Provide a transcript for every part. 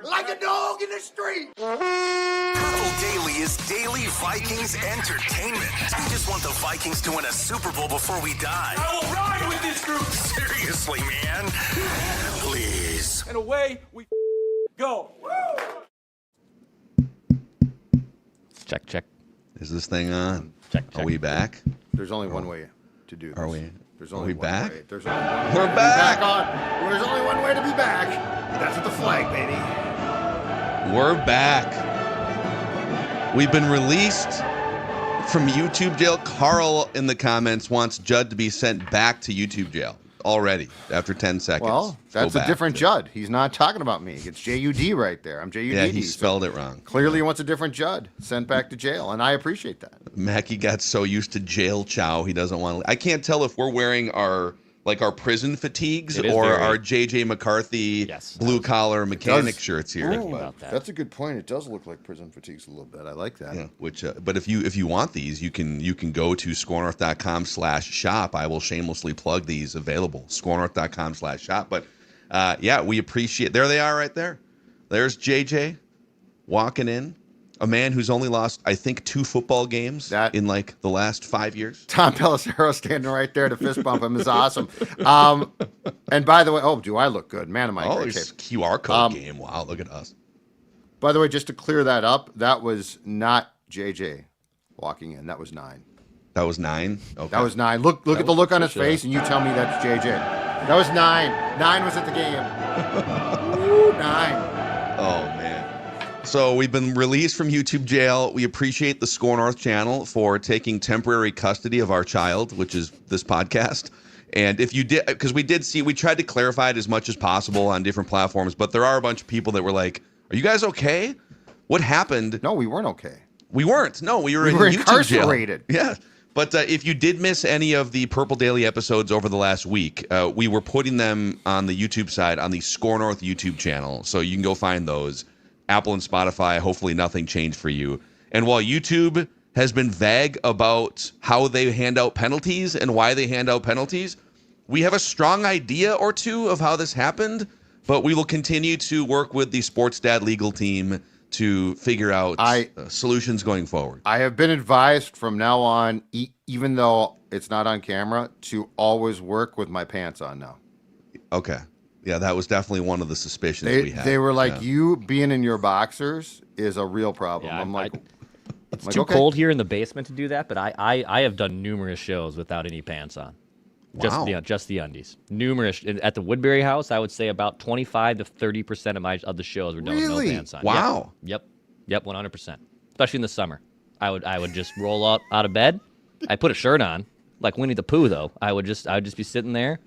Like a dog in the street. Purple Daily is daily Vikings entertainment. We just want the Vikings to win a Super Bowl before we die. I will ride with this group. Seriously, man. Please. And away we go. Check, check. Is this thing on? Check. Are we back? There's only one way to do this. Are we? There's Are only we one back? way. There's only one We're way back. To be back on. There's only one way to be back. That's with the flag, baby. We're back. We've been released from YouTube jail. Carl in the comments wants Judd to be sent back to YouTube jail already after 10 seconds. Well, that's a different Judd. He's not talking about me. It's J-U-D right there. I'm J-U-D. Yeah, he spelled it wrong. Clearly he wants a different Judd sent back to jail, and I appreciate that. Mackie got so used to jail chow, he doesn't want to. I can't tell if we're wearing our prison fatigues or our JJ McCarthy blue collar mechanic shirts here. That's a good point. It does look like prison fatigues a little bit. I like that. Yeah, which, but if you want these, you can go to scorenorth.com/shop. I will shamelessly plug these available. Scorenorth.com/shop. But yeah, we appreciate. There they are, right there. There's JJ walking in. A man who's only lost, I think, 2 football games in like the last 5 years. Tom Pelissero standing right there to fist bump him is awesome. And by the way, do I look good? Man, am I in great shape. QR code game. Wow, look at us. By the way, just to clear that up, that was not JJ walking in. That was 9. That was 9? Okay. That was 9. Look at the look on his face, and you tell me that's JJ. That was 9. 9 was at the game. Ooh, 9. Oh, man. So we've been released from YouTube jail. We appreciate the Score North channel for taking temporary custody of our child, which is this podcast. And if you did, because we tried to clarify it as much as possible on different platforms, but there are a bunch of people that were like, "Are you guys okay? What happened?" No, we weren't okay. We weren't. No, we were in incarcerated. YouTube jail. Yeah. But if you did miss any of the Purple Daily episodes over the last week, we were putting them on the YouTube side on the Score North YouTube channel. So you can go find those. Apple and Spotify, hopefully nothing changed for you. And while YouTube has been vague about how they hand out penalties and why they hand out penalties, we have a strong idea or two of how this happened, but we will continue to work with the Sports Dad legal team to figure out solutions going forward. I have been advised from now on, even though it's not on camera, to always work with my pants on now. Okay. Yeah, that was definitely one of the suspicions we had. They were like, you being in your boxers is a real problem. Yeah, I'm like, it's too cold here in the basement to do that, but I have done numerous shows without any pants on. Just the undies. Numerous. At the Woodbury house, I would say about 25 to 30% of the shows were done with no pants on. Wow. Yep, 100%. Especially in the summer. I would just roll up out of bed. I put a shirt on, like Winnie the Pooh though. I would just be sitting there,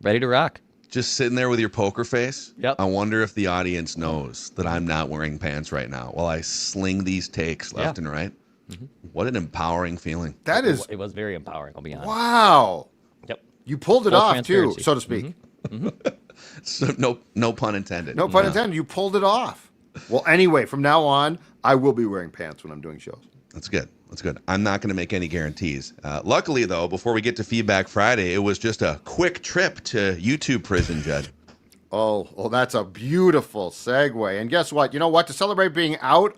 ready to rock. Just sitting there with your poker face. Yep. I wonder if the audience knows that I'm not wearing pants right now while I sling these takes left and right. Mm-hmm. What an empowering feeling. It was very empowering, I'll be honest. Wow. Yep. You pulled it off too, so to speak. Mm-hmm. So no pun intended. No pun intended. You pulled it off. Well, anyway, from now on, I will be wearing pants when I'm doing shows. That's good. That's good. I'm not going to make any guarantees. Luckily, though, before we get to Feedback Friday, it was just a quick trip to YouTube prison, Judd. Oh, well, that's a beautiful segue. And guess what? You know what? To celebrate being out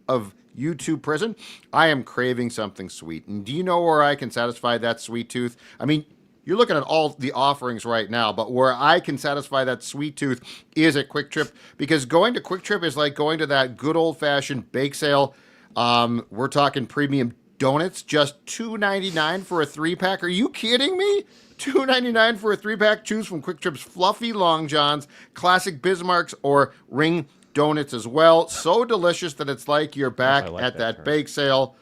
of YouTube prison, I am craving something sweet. And do you know where I can satisfy that sweet tooth? I mean, you're looking at all the offerings right now, but where I can satisfy that sweet tooth is at Kwik Trip, because going to Kwik Trip is like going to that good old-fashioned bake sale. We're talking premium donuts, just $2.99 for a 3-pack. Are you kidding me? $2.99 for a 3-pack. Choose from Kwik Trip's fluffy Long Johns, classic Bismarcks, or ring donuts as well. So delicious that it's like you're back at that bake sale.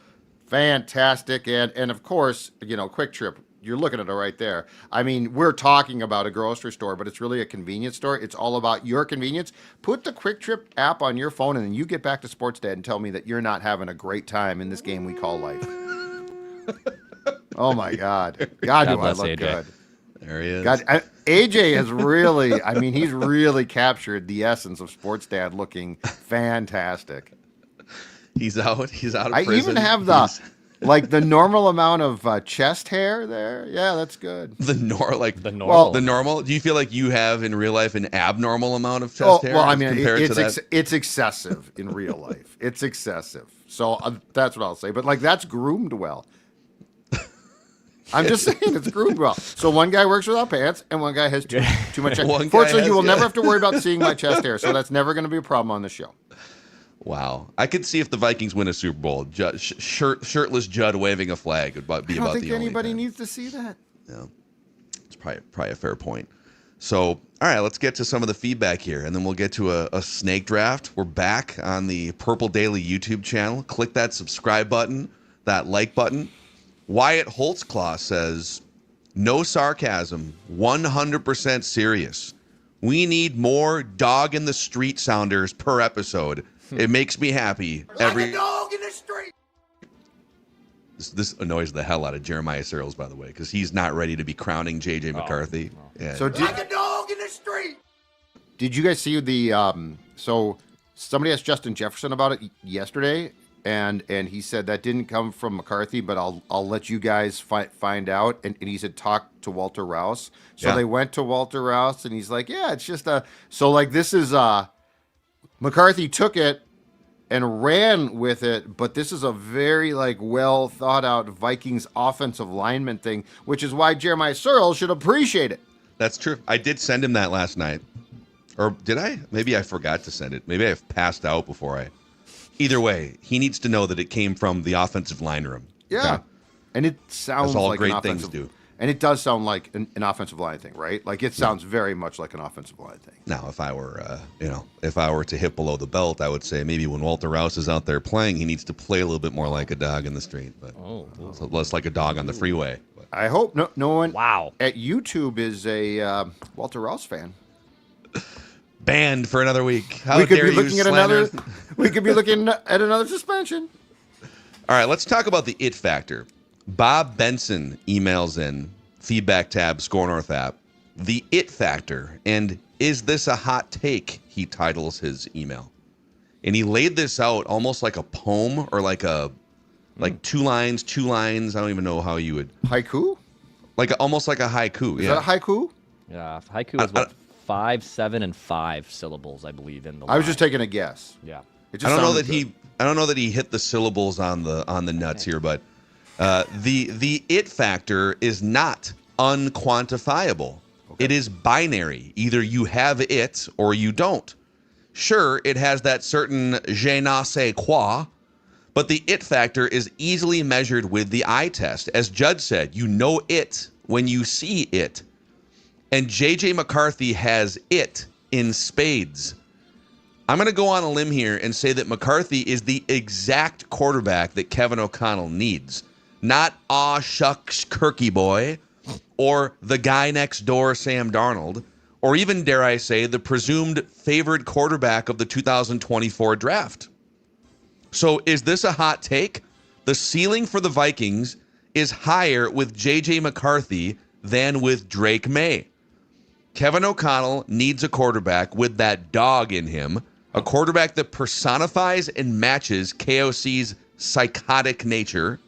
Fantastic. And of course, Kwik Trip, you're looking at it right there. I mean, we're talking about a grocery store, but it's really a convenience store. It's all about your convenience. Put the Kwik Trip app on your phone, and then you get back to Sports Dad and tell me that you're not having a great time in this game we call life. Oh, my God. God, do I look AJ. good. There he is. God, AJ has really, he's really captured the essence of Sports Dad looking fantastic. He's out of prison. I even have the Like the normal amount of chest hair there. Yeah, that's good. The normal. Well, The normal. Do you feel like you have in real life an abnormal amount of chest Oh, hair? well, I mean, compared to that? it's excessive in real life. It's excessive. So that's what I'll say. But like that's groomed well. I'm just saying it's groomed well. So one guy works without pants, and one guy has too much hair. One guy Fortunately, has- you will yeah. never have to worry about seeing my chest hair. So that's never going to be a problem on the show. Wow, I could see if the Vikings win a Super Bowl, shirtless Judd waving a flag would be I about don't think the only anybody thing. needs to see that. Yeah, it's probably a fair point. So, all right, let's get to some of the feedback here, and then we'll get to a snake draft. We're back on the Purple Daily YouTube channel. Click that subscribe button, that like button. Wyatt Holtzclaw says, no sarcasm, 100% serious. We need more dog in the street sounders per episode. It makes me happy Like a dog in the street. This annoys the hell out of Jeremiah Searles, by the way, because he's not ready to be crowning JJ McCarthy. Yeah. So Like a dog in the street. did you guys see the so somebody asked Justin Jefferson about it yesterday, and he said that didn't come from McCarthy, but I'll let you guys find out. And he said talk to Walter Rouse. So Yeah. they went to Walter Rouse, and he's like, yeah, it's just so like this is McCarthy took it and ran with it, but this is a very like well thought out Vikings offensive lineman thing, which is why Jeremiah Searles should appreciate it. That's true. I did send him that last night. Or did I? Maybe I forgot to send it. Maybe I passed out before I. Either way, he needs to know that it came from the offensive line room. Yeah. Okay? And it sounds That's all like great an things offensive, do. And it does sound like an offensive line thing, right? Like it sounds very much like an offensive line thing. Now, if I were to hit below the belt, I would say maybe when Walter Rouse is out there playing, he needs to play a little bit more like a dog in the street, but so less like a dog on the freeway. But I hope no one Wow. at YouTube is a Walter Rouse fan. banned for another week. How We could dare be you looking at slander- we could be looking at another suspension. All right, let's talk about the it factor. Bob Benson emails in, feedback tab, Score North app, the it factor. And is this a hot take? He titles his email. And he laid this out almost like a poem or like two lines. I don't even know how you would, Haiku? almost like a haiku. Is Yeah. that a haiku? Yeah, haiku is what 5, 7, and 5 syllables, I believe, in the. I was line. just taking a guess. Yeah. It I just don't know sounded that good. I don't know that he hit the syllables on the nuts here, but the it factor is not unquantifiable. It is binary. Either you have it or you don't. Sure, it has that certain je ne sais quoi, but the it factor is easily measured with the eye test. As Judd said, you know it when you see it. And JJ McCarthy has it in spades. I'm going to go on a limb here and say that McCarthy is the exact quarterback that Kevin O'Connell needs. Not aw shucks Kirky boy, or the guy next door Sam Darnold, or even, dare I say, the presumed favored quarterback of the 2024 draft. So is this a hot take? The ceiling for the Vikings is higher with JJ McCarthy than with Drake May. Kevin O'Connell needs a quarterback with that dog in him, a quarterback that personifies and matches KOC's psychotic nature.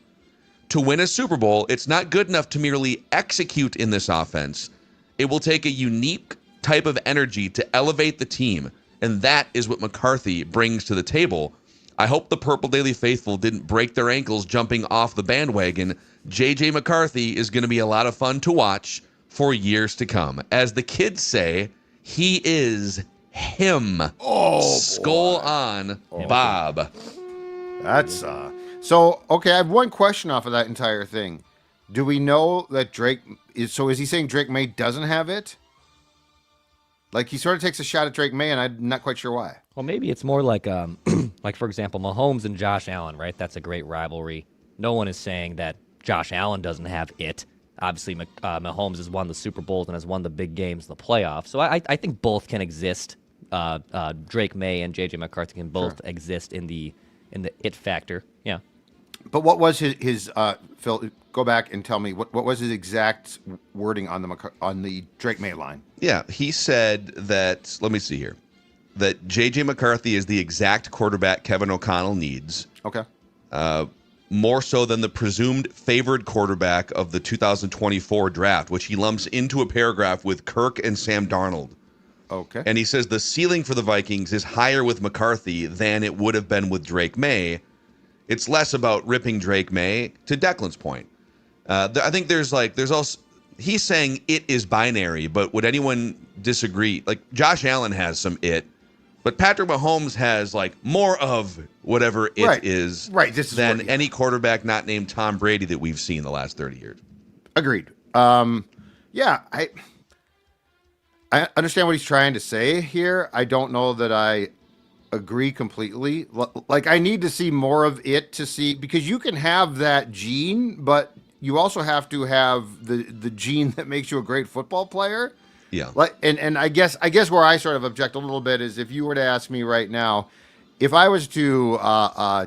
To win a Super Bowl, it's not good enough to merely execute in this offense. It will take a unique type of energy to elevate the team, and that is what McCarthy brings to the table. I hope the Purple Daily faithful didn't break their ankles jumping off the bandwagon. JJ McCarthy is going to be a lot of fun to watch for years to come. As the kids say, he is him. Oh, Skull on, Bob. That's so okay. I have one question off of that entire thing. Do we know that Drake is? So is he saying Drake May doesn't have it? Like he sort of takes a shot at Drake May, and I'm not quite sure why. Well, maybe it's more like, like for example, Mahomes and Josh Allen, right? That's a great rivalry. No one is saying that Josh Allen doesn't have it. Obviously, Mahomes has won the Super Bowls and has won the big games in the playoffs. So I think both can exist. Drake May and JJ McCarthy can both exist in the it factor. Yeah. But what was his Phil? Go back and tell me what was his exact wording on the Drake May line? Yeah, he said that, let me see here, that J.J. McCarthy is the exact quarterback Kevin O'Connell needs. Okay. more so than the presumed favored quarterback of the 2024 draft, which he lumps into a paragraph with Kirk and Sam Darnold. Okay. And he says the ceiling for the Vikings is higher with McCarthy than it would have been with Drake May. It's less about ripping Drake May, to Declan's point. I think there's also, he's saying it is binary, but would anyone disagree? Like, Josh Allen has some it, but Patrick Mahomes has like more of whatever it is than any quarterback not named Tom Brady that we've seen the last 30 years. Agreed. Yeah, I understand what he's trying to say here. I don't know that I agree completely. Like, I need to see more of it to see, because you can have that gene, but you also have to have the gene that makes you a great football player. Yeah. Like, and I guess where I sort of object a little bit is if you were to ask me right now, if I was to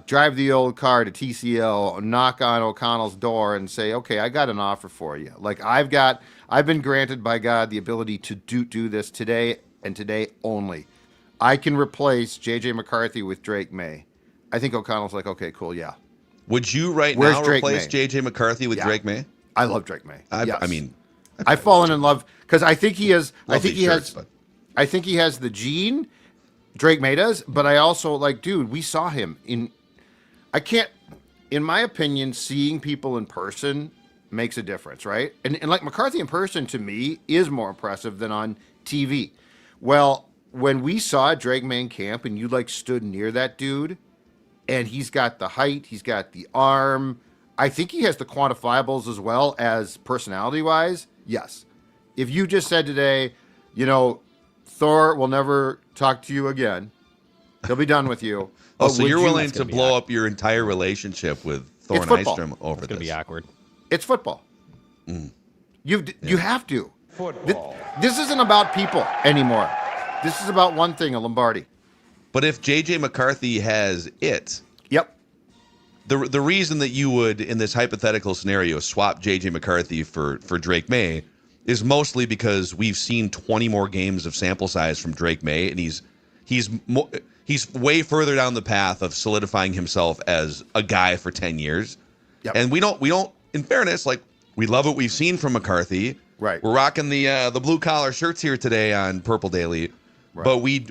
drive the old car to TCL, knock on O'Connell's door and say, okay, I got an offer for you. Like, I've been granted by God the ability to do this today and today only. I can replace JJ McCarthy with Drake May. I think O'Connell's like, okay, cool, yeah. Would you now Drake replace May? JJ McCarthy with Drake May? I love Drake May. Yes. I mean, I've fallen in love because I think he is. Love I think these he shirts, has. I think he has the gene. Drake May does, but I also like, dude. We saw him in. I can't, in my opinion, seeing people in person makes a difference, right? And like McCarthy in person to me is more impressive than on TV. Well, when we saw Drake May in camp and you like stood near that dude, and he's got the height, he's got the arm. I think he has the quantifiables as well as personality-wise. Yes. If you just said today, Thor will never talk to you again, he'll be done with you. Oh, so you're willing to blow up your entire relationship with Thor Nystrom over this? It's going to be awkward. It's football. You have to. Football. This isn't about people anymore. This is about one thing, a Lombardi. But if JJ McCarthy has it, yep. The reason that you would, in this hypothetical scenario, swap JJ McCarthy for Drake May is mostly because we've seen 20 more games of sample size from Drake May, and he's way further down the path of solidifying himself as a guy for 10 years. Yep. And we don't. In fairness, like, we love what we've seen from McCarthy. Right. We're rocking the blue collar shirts here today on Purple Daily. Right. But we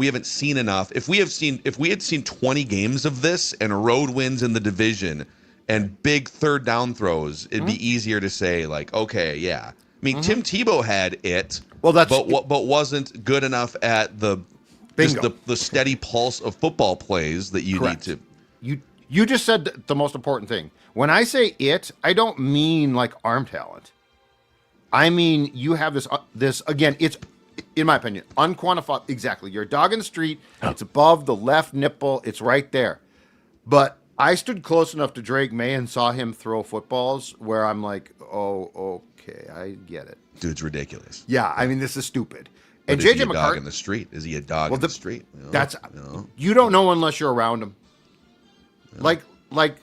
haven't seen enough. If we had seen 20 games of this and road wins in the division and big third down throws, it'd be easier to say, like, okay, yeah. I mean, Tim Tebow had it, but wasn't good enough at the steady pulse of football plays that you need to. You just said the most important thing. When I say it, I don't mean like arm talent. I mean, you have this again, it's, in my opinion, unquantifiable. Exactly. You're a dog in the street. It's above the left nipple. It's right there. But I stood close enough to Drake May and saw him throw footballs where I'm like, oh, okay, I get it. Dude's ridiculous. Yeah, I mean, this is stupid. But and is he JJ a McCarthy, dog in the street? Is he a dog in the street? You don't know unless you're around him. Yeah. Like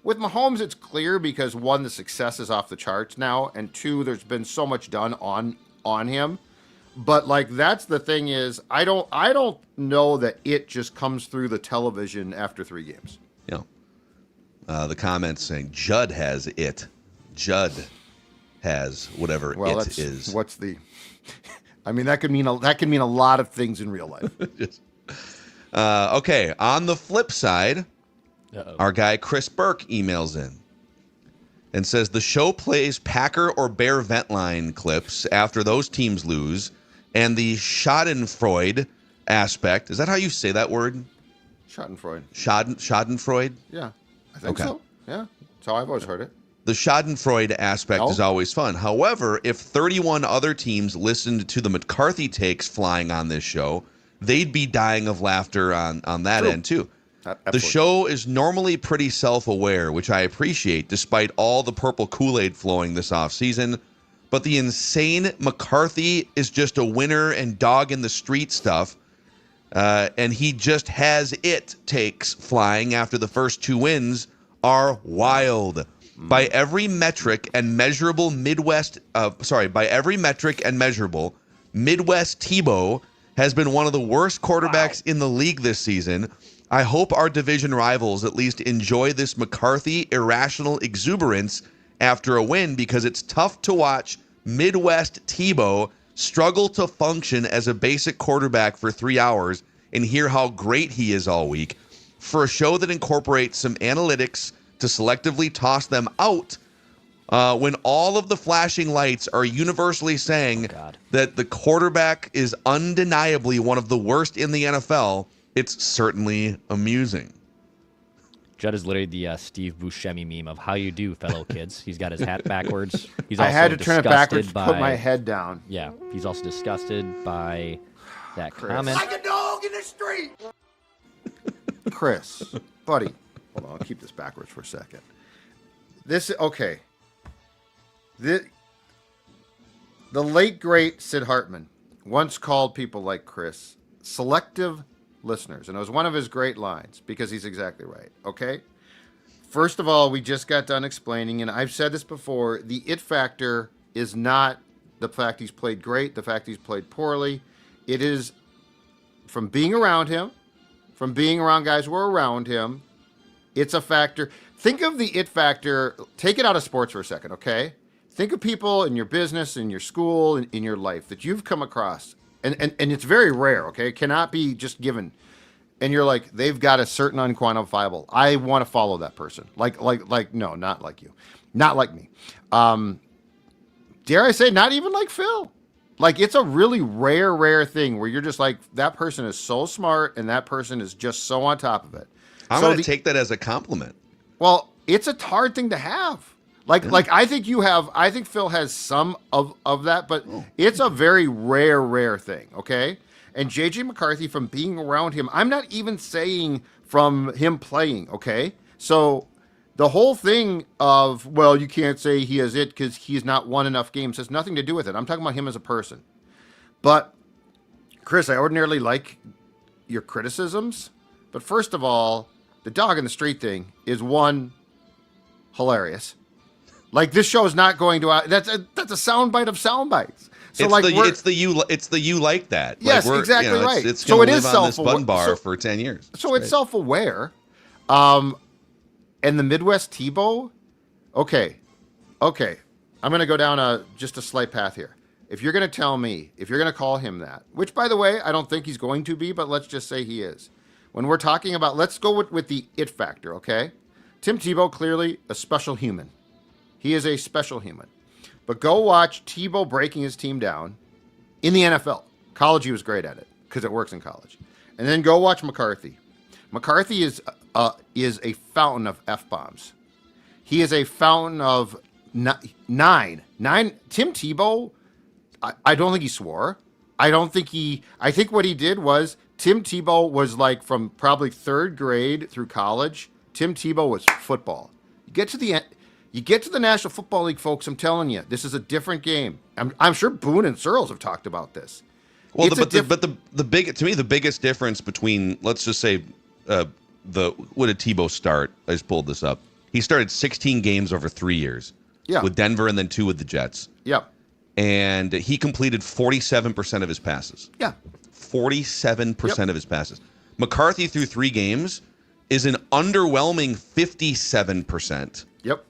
with Mahomes, it's clear because one, the success is off the charts now, and two, there's been so much done on him. But like, that's the thing is, I don't know that it just comes through the television after 3 games. Yeah. The comments saying Judd has it. Judd has whatever it is. What's the? I mean, that could mean a lot of things in real life. Okay. On the flip side, our guy Chris Burke emails in and says the show plays Packer or Bear vent line clips after those teams lose. And the Schadenfreude aspect, is that how you say that word? Schadenfreude. Schadenfreude? Yeah, I think so. Yeah, that's how I've always heard it. The Schadenfreude aspect is always fun. However, if 31 other teams listened to the McCarthy takes flying on this show, they'd be dying of laughter on that end too. Absolutely. The show is normally pretty self-aware, which I appreciate, despite all the purple Kool-Aid flowing this offseason. But the insane McCarthy is just a winner and dog in the street stuff. And he just has it takes flying after the first 2 wins are wild. By every metric and measurable Midwest Tebow has been one of the worst quarterbacks in the league this season. I hope our division rivals at least enjoy this McCarthy irrational exuberance after a win, because it's tough to watch Midwest Tebow struggle to function as a basic quarterback for 3 hours and hear how great he is all week. For a show that incorporates some analytics to selectively toss them out when all of the flashing lights are universally saying that the quarterback is undeniably one of the worst in the NFL, it's certainly amusing. Judd is literally the Steve Buscemi meme of how you do, fellow kids. He's got his hat backwards. He's also I had to turn it backwards to by, put my head down. Yeah, he's also disgusted by that Chris. comment. Like a dog in the street. Chris, buddy, hold on. I'll keep this backwards for a second. Okay. The late, great Sid Hartman once called people like Chris selective listeners. And it was one of his great lines, because he's exactly right. Okay? First of all, we just got done explaining, and I've said this before, the it factor is not the fact he's played great, the fact he's played poorly. It is from being around him, from being around guys who are around him. It's a factor. Think of the it factor. Take it out of sports for a second, okay? Think of people in your business, in your school, in your life that you've come across. And it's very rare, okay? It cannot be just given. And you're like, they've got a certain unquantifiable. I want to follow that person. Like, no, not like you. Not like me. Dare I say, not even like Phil. Like, it's a really rare thing where you're just like, that person is so smart and that person is just so on top of it. I'm going to take that as a compliment. Well, it's a hard thing to have. Like I think Phil has some of that, but it's a very rare thing, okay? And JJ McCarthy, from being around him, I'm not even saying from him playing, okay? So the whole thing of, well, you can't say he has it because he's not won enough games has nothing to do with it. I'm talking about him as a person. But, Chris, I ordinarily like your criticisms, but first of all, the dog in the street thing is hilarious. Like, this show is not going to that's a soundbite of soundbites. So it's the you like that. Yes, like exactly right. It's so it is on this bun bar for 10 years. So it's self-aware. And the Midwest Tebow. Okay. I'm going to go down just a slight path here. If you're going to tell me, if you're going to call him that, which, by the way, I don't think he's going to be, but let's just say he is. When we're talking about, let's go with the it factor, okay? Tim Tebow, clearly a special human. He is a special human. But go watch Tebow breaking his team down in the NFL. College, he was great at it because it works in college. And then go watch McCarthy. McCarthy is a fountain of F-bombs. He is a fountain of nine. Tim Tebow, I don't think he swore. I think what he did was, Tim Tebow was like from probably third grade through college. Tim Tebow was football. You get to the National Football League, folks, I'm telling you, this is a different game. I'm sure Boone and Searles have talked about this. Well, the biggest difference between, let's just say, what did Tebow start? I just pulled this up. He started 16 games over 3 years. Yeah. With Denver and then 2 with the Jets. Yeah. And he completed 47% of his passes. Yeah. 47% of his passes. McCarthy, through 3 games, is an underwhelming 57%. Yep.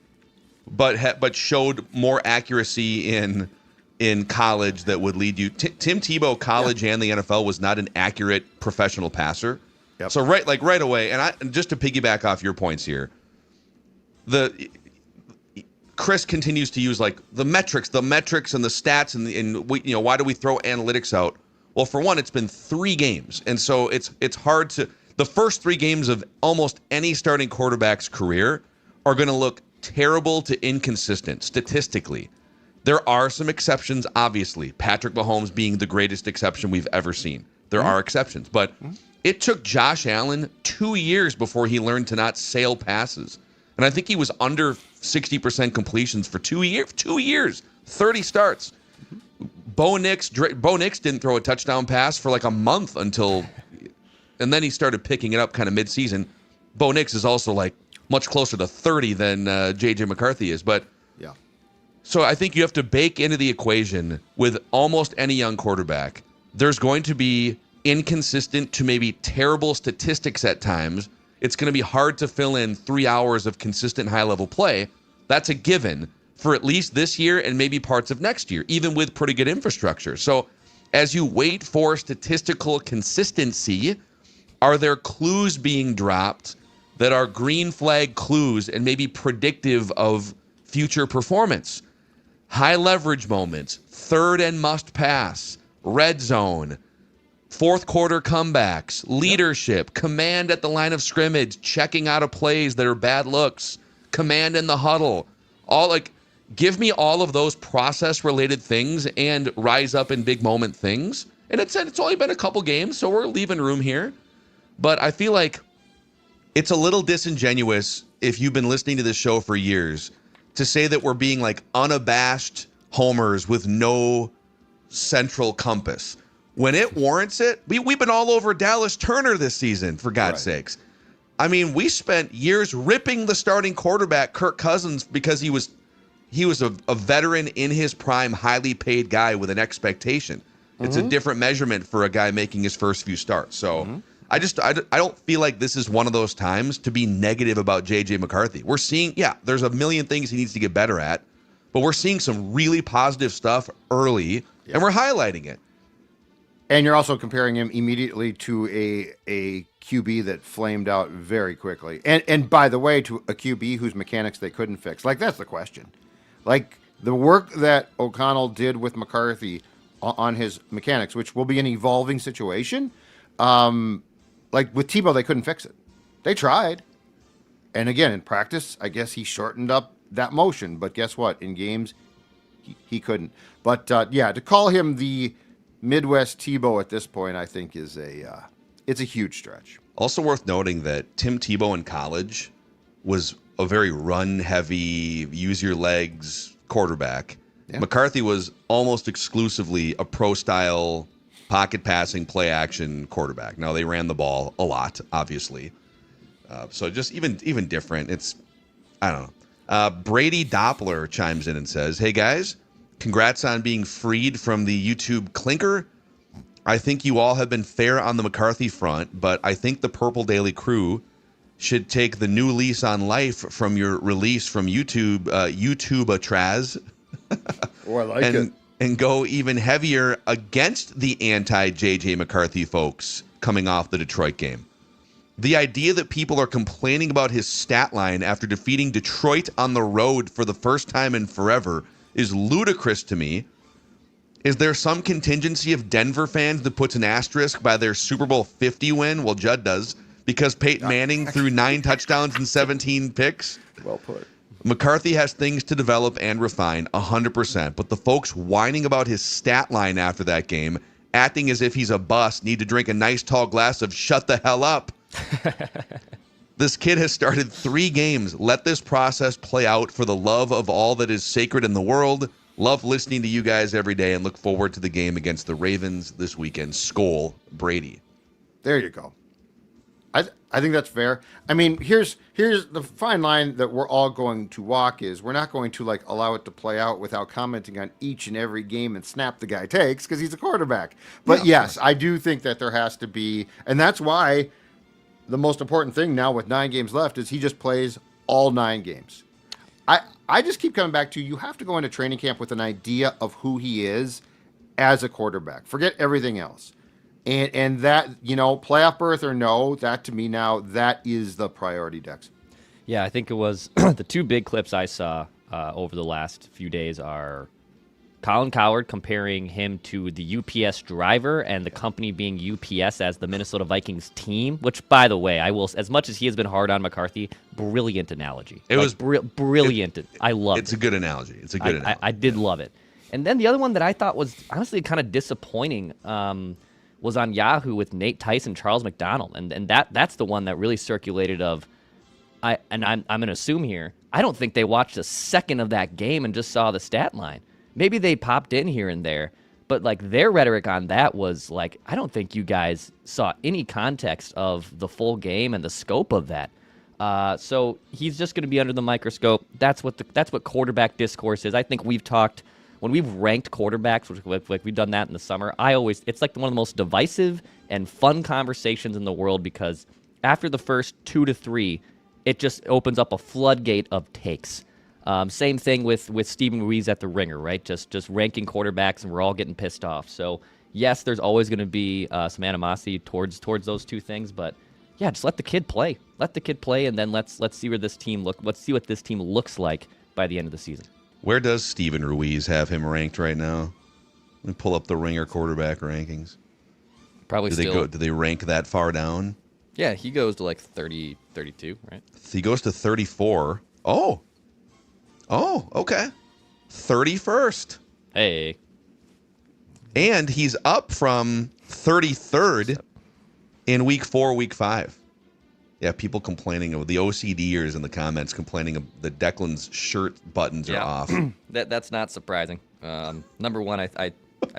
But showed more accuracy in college that would lead you. Tim Tebow, college and the NFL, was not an accurate professional passer. Yep. So right away, and just to piggyback off your points here, Chris continues to use like the metrics and the stats and why do we throw analytics out? Well, for one, it's been 3 games, and so it's hard to. The first 3 games of almost any starting quarterback's career are going to look terrible to inconsistent statistically. There are some exceptions, obviously. Patrick Mahomes being the greatest exception we've ever seen. There are exceptions, but it took Josh Allen 2 years before he learned to not sail passes. And I think he was under 60% completions for 2 years. 2 years, 30 starts. Bo Nix didn't throw a touchdown pass for like a month and then he started picking it up kind of mid-season. Bo Nix is also like much closer to 30 than JJ McCarthy is. But yeah. So I think you have to bake into the equation with almost any young quarterback, there's going to be inconsistent to maybe terrible statistics at times. It's going to be hard to fill in 3 hours of consistent high-level play. That's a given for at least this year and maybe parts of next year, even with pretty good infrastructure. So as you wait for statistical consistency, are there clues being dropped that are green flag clues and maybe predictive of future performance? High leverage moments, third and must pass, red zone, fourth quarter comebacks, leadership, command at the line of scrimmage, checking out of plays that are bad looks, command in the huddle. Give me all of those process related things and rise up in big moment things. And it's only been a couple games, so we're leaving room here. But I feel like it's a little disingenuous if you've been listening to this show for years to say that we're being like unabashed homers with no central compass. When it warrants it, we've been all over Dallas Turner this season, for God's sakes. I mean, we spent years ripping the starting quarterback, Kirk Cousins, because he was a veteran in his prime, highly paid guy with an expectation. It's a different measurement for a guy making his first few starts. So I don't feel like this is one of those times to be negative about JJ McCarthy. We're seeing, there's a million things he needs to get better at, but we're seeing some really positive stuff early, and we're highlighting it. And you're also comparing him immediately to a QB that flamed out very quickly. And by the way, to a QB whose mechanics they couldn't fix. Like, that's the question. Like, the work that O'Connell did with McCarthy on his mechanics, which will be an evolving situation, like with Tebow, they couldn't fix it. They tried. And again, in practice, I guess he shortened up that motion. But guess what? In games, he couldn't. But, to call him the Midwest Tebow at this point, I think is it's a huge stretch. Also worth noting that Tim Tebow in college was a very run-heavy, use-your-legs quarterback. Yeah. McCarthy was almost exclusively a pro-style, pocket-passing, play-action quarterback. Now, they ran the ball a lot, obviously. So just even different. It's, I don't know. Brady Doppler chimes in and says, "Hey, guys, congrats on being freed from the YouTube clinker. I think you all have been fair on the McCarthy front, but I think the Purple Daily crew should take the new lease on life from your release from YouTube, YouTube-a-Traz, I like it. And go even heavier against the anti-JJ McCarthy folks coming off the Detroit game. The idea that people are complaining about his stat line after defeating Detroit on the road for the first time in forever is ludicrous to me. Is there some contingency of Denver fans that puts an asterisk by their Super Bowl 50 win? Well, Judd does, because Peyton Manning threw 9 touchdowns and 17 picks. Well put. McCarthy has things to develop and refine, 100%, but the folks whining about his stat line after that game, acting as if he's a bust, need to drink a nice tall glass of shut the hell up. This kid has started 3 games. Let this process play out for the love of all that is sacred in the world. Love listening to you guys every day and look forward to the game against the Ravens this weekend. Skol, Brady. There you go. I think that's fair. I mean, here's the fine line that we're all going to walk is we're not going to like allow it to play out without commenting on each and every game and snap the guy takes because he's a quarterback. But yes, I do think that there has to be, and that's why the most important thing now with 9 games left is he just plays all 9 games. I just keep coming back to you have to go into training camp with an idea of who he is as a quarterback. Forget everything else. And that, playoff berth or no, that to me now, that is the priority, Dex. Yeah, I think it was the 2 big clips I saw over the last few days are Colin Cowherd comparing him to the UPS driver and the company being UPS as the Minnesota Vikings team, which, by the way, I will, as much as he has been hard on McCarthy, brilliant analogy. It was brilliant. I love it. It's a good analogy. It's a good analogy. I did love it. And then the other one that I thought was honestly kind of disappointing was on Yahoo with Nate Tyson, Charles McDonald. And that's the one that really circulated of, I'm going to assume here, I don't think they watched a second of that game and just saw the stat line. Maybe they popped in here and there, but like their rhetoric on that was like, I don't think you guys saw any context of the full game and the scope of that. So he's just going to be under the microscope. That's what quarterback discourse is. I think we've talked when we've ranked quarterbacks, which like we've done that in the summer, it's like one of the most divisive and fun conversations in the world, because after the first 2 to 3, it just opens up a floodgate of takes. Same thing with Steven Ruiz at the Ringer, right? Just ranking quarterbacks, and we're all getting pissed off. So yes, there's always going to be some animosity towards those two things, but yeah, just let the kid play. Let the kid play, and then let's see where this team Let's see what this team looks like by the end of the season. Where does Steven Ruiz have him ranked right now? Let me pull up the Ringer quarterback rankings. Probably do they rank that far down? Yeah, he goes to like 30, 32, right? He goes to 34. Oh, okay. 31st. Hey. And he's up from 33rd in week 4, week 5. Yeah, people complaining of the OCDers in the comments complaining of the Declan's shirt buttons are off. That's not surprising. Number one, I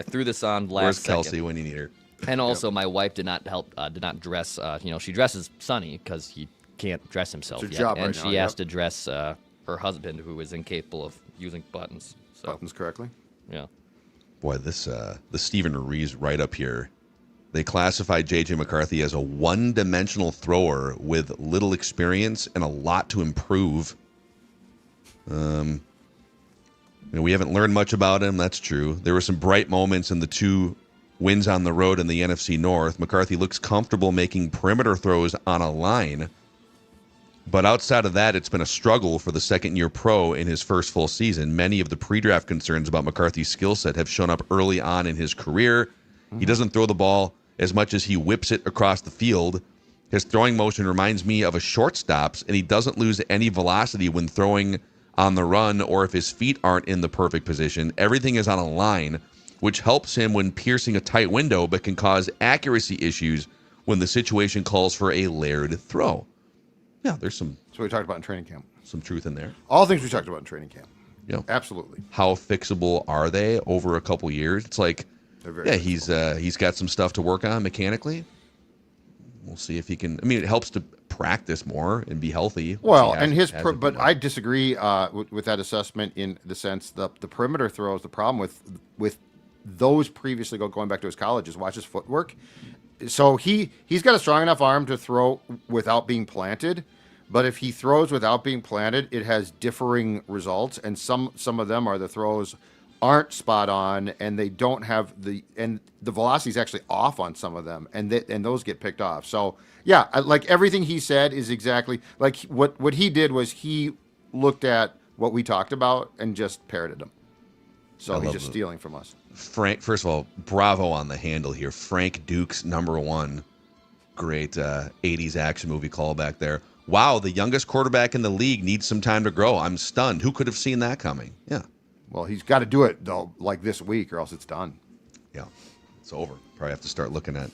threw this on last Where's second. Kelsey when you need her? And also, my wife did not dress. She dresses Sonny because he can't dress himself It's her yet, job and right she now, has to dress her husband, who is incapable of using buttons. So, Buttons correctly. yeah. Boy, the Steven Ruiz right up here. They classified JJ McCarthy as a one-dimensional thrower with little experience and a lot to improve. We haven't learned much about him. That's true. There were some bright moments in the 2 wins on the road in the NFC North. McCarthy looks comfortable making perimeter throws on a line. But outside of that, it's been a struggle for the second-year pro in his first full season. Many of the pre-draft concerns about McCarthy's skill set have shown up early on in his career. He doesn't throw the ball as much as he whips it across the field. His throwing motion reminds me of a shortstop's, and he doesn't lose any velocity when throwing on the run or if his feet aren't in the perfect position. Everything is on a line, which helps him when piercing a tight window, but can cause accuracy issues when the situation calls for a layered throw. Yeah, there's some. That's what we talked about in training camp. Some truth in there. All things we talked about in training camp. Yeah, Absolutely. How fixable are they over a couple years? It's like, yeah, he's got some stuff to work on mechanically. We'll see if he can. I mean, it helps to practice more and be healthy. Well, and but I disagree with that assessment in the sense the perimeter throws. The problem with those previously going back to his college is watch his footwork. So he's got a strong enough arm to throw without being planted, but if he throws without being planted, it has differing results, and some of them are the throws aren't spot on, and they don't have the velocity is actually off on some of them, and those get picked off. So yeah, like everything he said is exactly like what he did was he looked at what we talked about and just parroted them. So he's just stealing from us. Frank, first of all, bravo on the handle here. Frank Duke's #1. Great 80s action movie callback there. Wow, the youngest quarterback in the league needs some time to grow. I'm stunned. Who could have seen that coming? Yeah. Well, he's got to do it, though, like this week, or else it's done. Yeah, it's over. Probably have to start looking at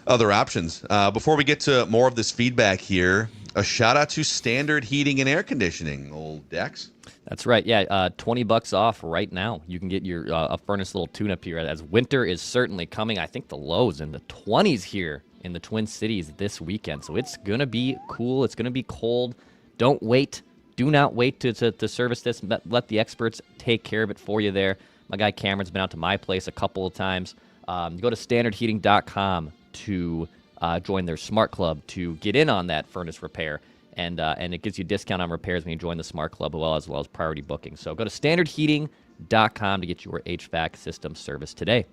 other options. Before we get to more of this feedback here, a shout-out to Standard Heating and Air Conditioning, old Dex. That's right. Yeah, $20 off right now. You can get your a furnace little tune-up here, as winter is certainly coming. I think the lows in the 20s here in the Twin Cities this weekend. So it's going to be cool. It's going to be cold. Don't wait. Do not wait to service this. Let the experts take care of it for you there. My guy Cameron's been out to my place a couple of times. Go to standardheating.com to join their Smart Club to get in on that furnace repair. And it gives you a discount on repairs when you join the Smart Club, as well as priority booking. So go to standardheating.com to get your HVAC system service today.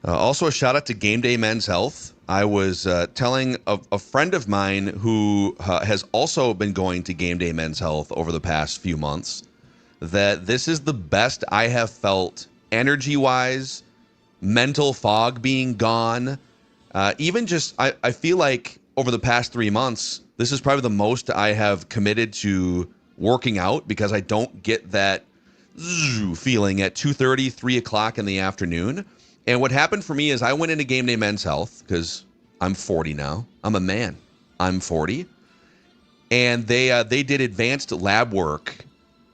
Also, a shout out to Game Day Men's Health. I was telling a friend of mine who has also been going to Game Day Men's Health over the past few months that this is the best I have felt energy-wise, mental fog being gone. Even just, I feel like over the past 3 months, this is probably the most I have committed to working out because I don't get that feeling at 2:30, 3 o'clock in the afternoon. And what happened for me is I went into Game Day Men's Health because I'm 40 now. I'm a man. I'm 40. And they did advanced lab work.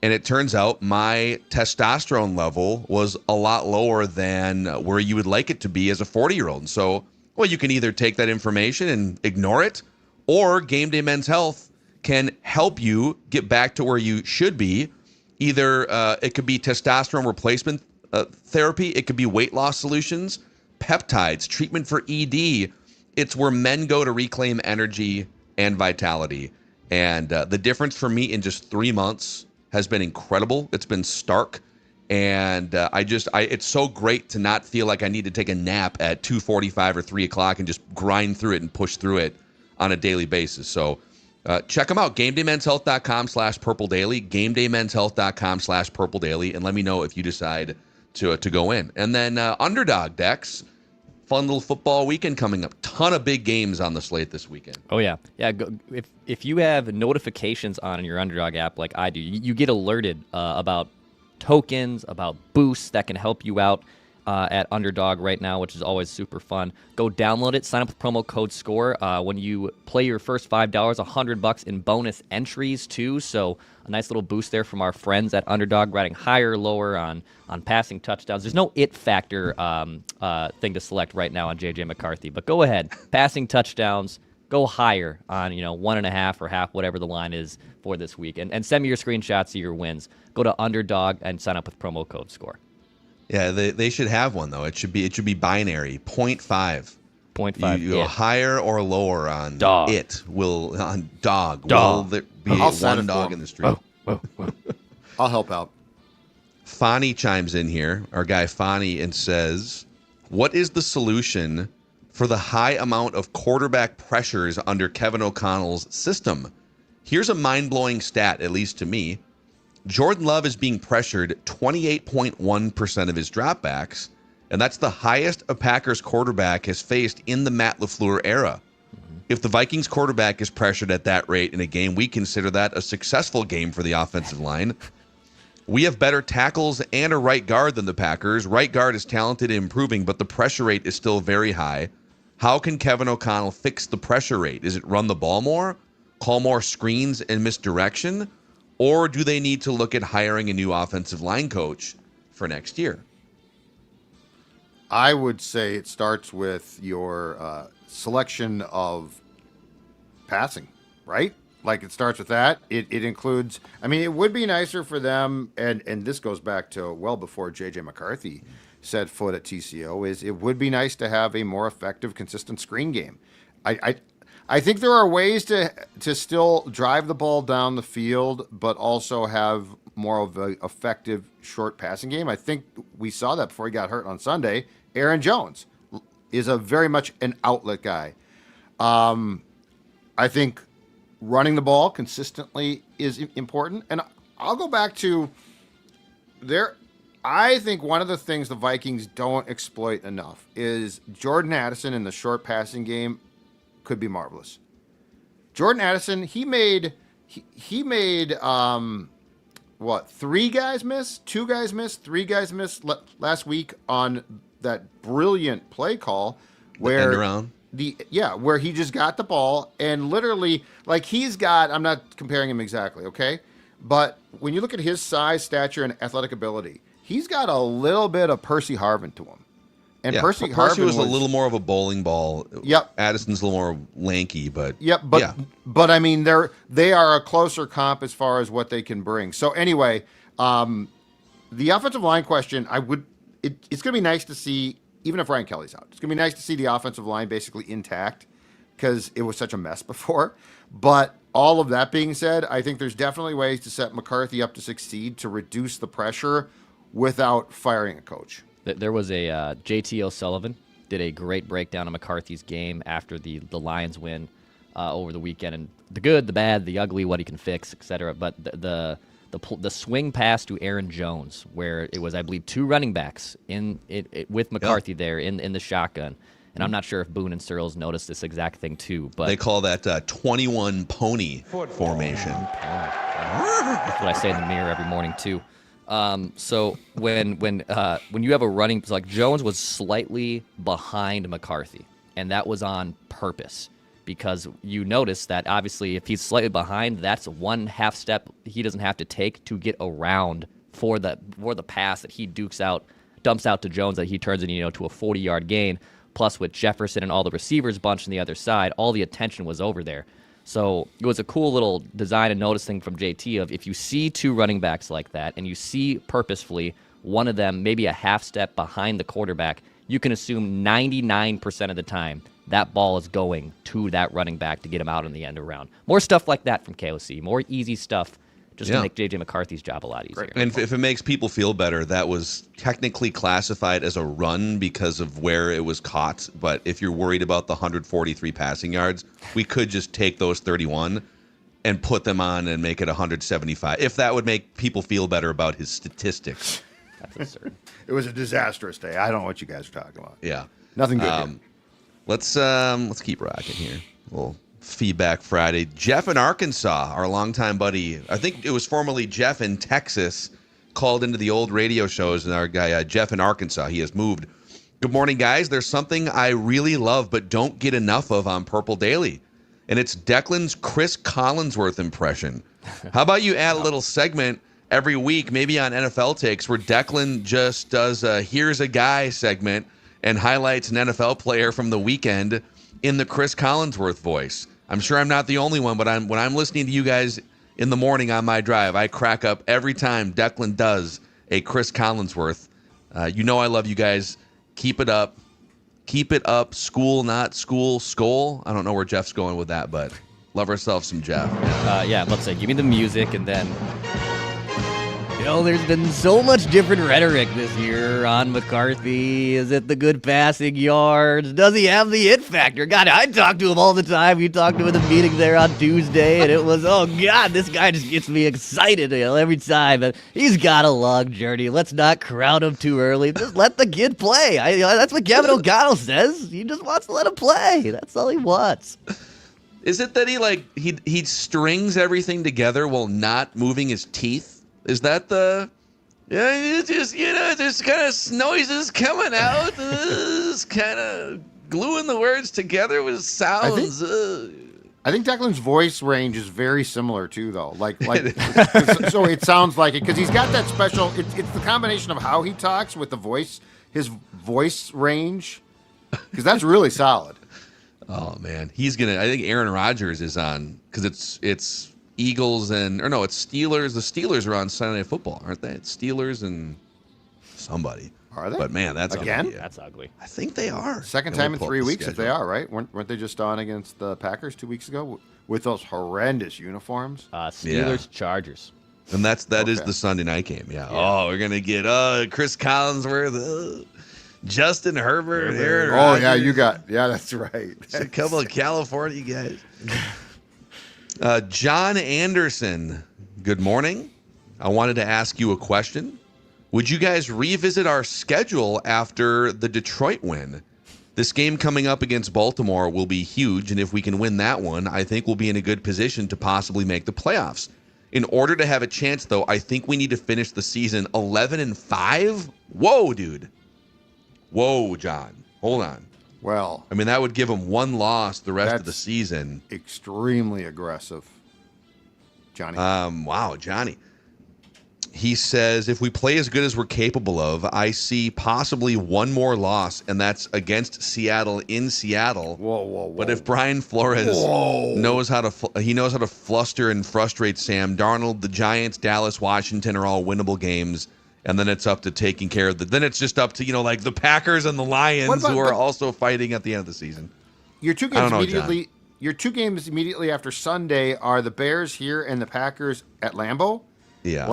And it turns out my testosterone level was a lot lower than where you would like it to be as a 40-year-old. And so, well, you can either take that information and ignore it, or Game Day Men's Health can help you get back to where you should be Either it could be testosterone replacement therapy. It could be weight loss solutions, peptides, treatment for ED. It's where men go to reclaim energy and vitality. And the difference for me in just 3 months has been incredible. It's been stark. And it's so great to not feel like I need to take a nap at 2:45 or 3 o'clock and just grind through it and push through it on a daily basis. So check them out. GameDayMen'sHealth.com/Purple Daily. GameDayMen'sHealth.com/Purple Daily. And let me know if you decide to go in. And then Underdog Dex. Fun little football weekend coming up. Ton of big games on the slate this weekend. Oh, yeah. Yeah, if you have notifications on your Underdog app like I do, you get alerted about tokens, about boosts that can help you out at Underdog right now, which is always super fun. Go download it. Sign up with promo code SCORE. When you play your first $5, $100 in bonus entries, too. So a nice little boost there from our friends at Underdog, riding higher or lower on passing touchdowns. There's no it factor thing to select right now on JJ McCarthy, but go ahead. Passing touchdowns, go higher on 1.5 or half, whatever the line is for this week. And send me your screenshots of your wins. Go to Underdog and sign up with promo code SCORE. Yeah, they should have one though. It should be binary. 0.5. 0.5. You go higher or lower on dog. On dog. Dog. Will there be I'll one dog in the street? Whoa. I'll help out. Fani chimes in here, our guy Fani, and says, "What is the solution for the high amount of quarterback pressures under Kevin O'Connell's system? Here's a mind-blowing stat, at least to me. Jordan Love is being pressured 28.1% of his dropbacks, and that's the highest a Packers quarterback has faced in the Matt LaFleur era. If the Vikings quarterback is pressured at that rate in a game, we consider that a successful game for the offensive line. We have better tackles and a right guard than the Packers. Right guard is talented and improving, but the pressure rate is still very high. How can Kevin O'Connell fix the pressure rate? Is it run the ball more, call more screens and misdirection, or do they need to look at hiring a new offensive line coach for next year?" I would say it starts with your selection of passing, right? Like it starts with that. It includes, I mean, it would be nicer for them, and this goes back to well before JJ McCarthy set foot at TCO, is it would be nice to have a more effective, consistent screen game. I think there are ways to still drive the ball down the field, but also have more of an effective short passing game. I think we saw that before he got hurt on Sunday. Aaron Jones is a very much an outlet guy. I think running the ball consistently is important. And I'll go back to there. I think one of the things the Vikings don't exploit enough is Jordan Addison in the short passing game could be marvelous. Jordan Addison, he made what, 3 guys miss, 2 guys miss, 3 guys miss last week on that brilliant play call where where he just got the ball and literally, like, he's got, I'm not comparing him exactly, okay? But when you look at his size, stature, and athletic ability, he's got a little bit of Percy Harvin to him. And Percy Harvin was a little more of a bowling ball. Yep. Addison's a little more lanky, but but I mean they are a closer comp as far as what they can bring. So anyway, the offensive line question, it's going to be nice to see, even if Ryan Kelly's out. It's going to be nice to see the offensive line basically intact because it was such a mess before. But all of that being said, I think there's definitely ways to set McCarthy up to succeed to reduce the pressure without firing a coach. There was a JT O'Sullivan did a great breakdown of McCarthy's game after the Lions win over the weekend, and the good, the bad, the ugly, what he can fix, etc. But the swing pass to Aaron Jones, where it was, I believe, 2 running backs with McCarthy there in the shotgun. And I'm not sure if Boone and Searles noticed this exact thing too, but they call that 21 pony formation. That's what I say in the mirror every morning too. So when you have a running, like Jones was slightly behind McCarthy, and that was on purpose because you notice that obviously if he's slightly behind, that's 1/2 step he doesn't have to take to get around for the pass that he dumps out to Jones that he turns into to a 40-yard gain. Plus with Jefferson and all the receivers bunched on the other side, all the attention was over there. So it was a cool little design and notice thing from JT of if you see two running backs like that and you see purposefully one of them maybe a half step behind the quarterback, you can assume 99% of the time that ball is going to that running back to get him out in the end around. More stuff like that from KOC. More easy stuff just to make JJ McCarthy's job a lot easier. And if it makes people feel better, that was technically classified as a run because of where it was caught. But if you're worried about the 143 passing yards, we could just take those 31 and put them on and make it 175. If that would make people feel better about his statistics. That's absurd. It was a disastrous day. I don't know what you guys are talking about. Yeah. Nothing good here. Let's keep rocking here. Well, Feedback Friday. Jeff in Arkansas, our longtime buddy, I think it was formerly Jeff in Texas, called into the old radio shows, and our guy Jeff in Arkansas, he has moved. Good morning, guys. There's something I really love but don't get enough of on Purple Daily, and it's Declan's Chris Collinsworth impression. How about you add a little segment every week, maybe on NFL Takes, where Declan just does a Here's a Guy segment and highlights an NFL player from the weekend in the Chris Collinsworth voice. I'm sure I'm not the only one, but when I'm listening to you guys in the morning on my drive, I crack up every time Declan does a Chris Collinsworth. You know I love you guys. Keep it up. Keep it up. School, not school. Skol. I don't know where Jeff's going with that, but love ourselves some Jeff. Yeah, let's say, give me the music, and then... there's been so much different rhetoric this year on McCarthy. Is it the good passing yards? Does he have the it factor? God, I talk to him all the time. You talked to him in the meeting there on Tuesday, and it was, oh, God, this guy just gets me excited every time. And he's got a long journey. Let's not crowd him too early. Just let the kid play. That's what Kevin O'Connell says. He just wants to let him play. That's all he wants. Is it that he strings everything together while not moving his teeth? Is that it's just, just kind of noises coming out, just kind of gluing the words together with sounds. I think Declan's voice range is very similar too, though. Like so it sounds like it because he's got that special. It's the combination of how he talks with the voice, his voice range, because that's really solid. Oh man, he's gonna. I think Aaron Rodgers is on because it's Eagles it's Steelers. The Steelers are on Sunday Night Football, aren't they? It's Steelers and somebody. Are they? But man, that's again. That's ugly. I think they are. Second time in 3 weeks if they are, right? Weren't they just on against the Packers 2 weeks ago with those horrendous uniforms? Steelers, Chargers. And that is the Sunday night game. Yeah. Oh, we're gonna get Chris Collinsworth, Justin Herbert, Aaron Rodgers. That's right. A couple of California guys. John Anderson, good morning. I wanted to ask you a question. Would you guys revisit our schedule after the Detroit win? This game coming up against Baltimore will be huge, and if we can win that one, I think we'll be in a good position to possibly make the playoffs. In order to have a chance, though, I think we need to finish the season 11-5. Whoa, dude. Whoa, John. Hold on. Well, I mean, that would give them one loss the rest of the season. Extremely aggressive, Johnny. Wow, Johnny. He says, if we play as good as we're capable of, I see possibly one more loss, and that's against Seattle in Seattle. Whoa. But if Brian Flores knows how to fluster and frustrate Sam Darnold, the Giants, Dallas, Washington are all winnable games. And then it's up to taking care of then it's just up to, the Packers and the Lions who are also fighting at the end of the season. Your two games immediately after Sunday are the Bears here and the Packers at Lambeau. Yeah.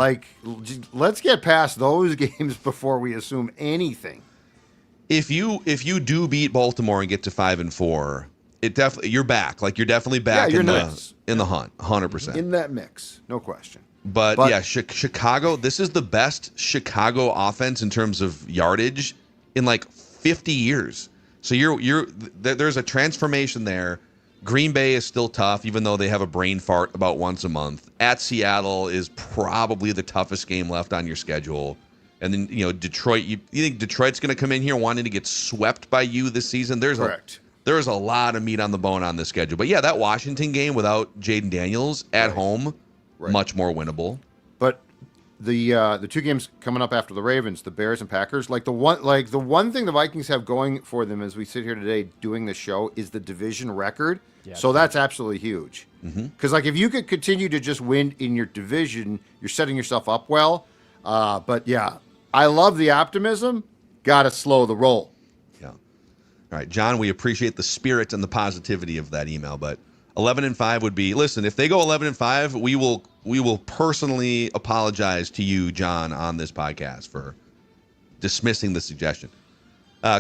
Let's get past those games before we assume anything. If you do beat Baltimore and get to 5-4, you're back. You're definitely back in the hunt, 100%. In that mix, no question. But yeah, Chicago, this is the best Chicago offense in terms of yardage in 50 years. So there's a transformation there. Green Bay is still tough, even though they have a brain fart about once a month. At Seattle is probably the toughest game left on your schedule. And then, Detroit, you think Detroit's going to come in here wanting to get swept by you this season? Correct. There's a lot of meat on the bone on this schedule. But yeah, that Washington game without Jaden Daniels at home, much more winnable. But the two games coming up after the Ravens, the Bears and Packers, the one thing the Vikings have going for them as we sit here today doing this show is the division record. Yeah, so that's absolutely huge. Because if you could continue to just win in your division, you're setting yourself up well. But yeah, I love the optimism. Got to slow the roll. Yeah. All right, John, we appreciate the spirit and the positivity of that email, but 11-5 would be, listen, if they go 11-5, we will personally apologize to you, John, on this podcast for dismissing the suggestion.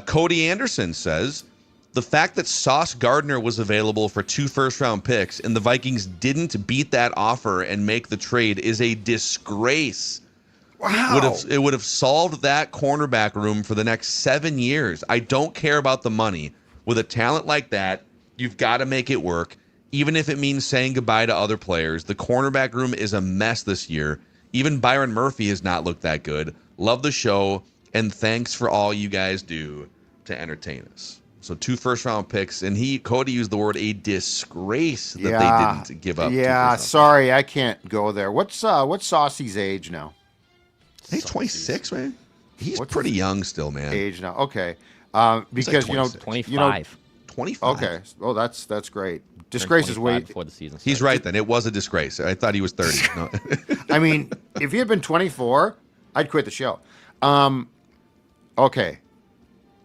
Cody Anderson says, the fact that Sauce Gardner was available for 2 first-round picks and the Vikings didn't beat that offer and make the trade is a disgrace. Wow. It would have solved that cornerback room for the next 7 years. I don't care about the money. With a talent like that, you've got to make it work. Even if it means saying goodbye to other players, the cornerback room is a mess this year. Even Byron Murphy has not looked that good. Love the show, and thanks for all you guys do to entertain us. So 2 first-round picks, and Cody used the word a disgrace that they didn't give up. Yeah, sorry, I can't go there. What's Saucy's age now? He's 26, man. He's pretty young still, man. Age now, okay. Because 25. 25. Okay. Oh, that's great. Disgrace is way before the season started. He's right then. It was a disgrace. I thought he was 30. No. I mean, if he had been 24, I'd quit the show. Okay.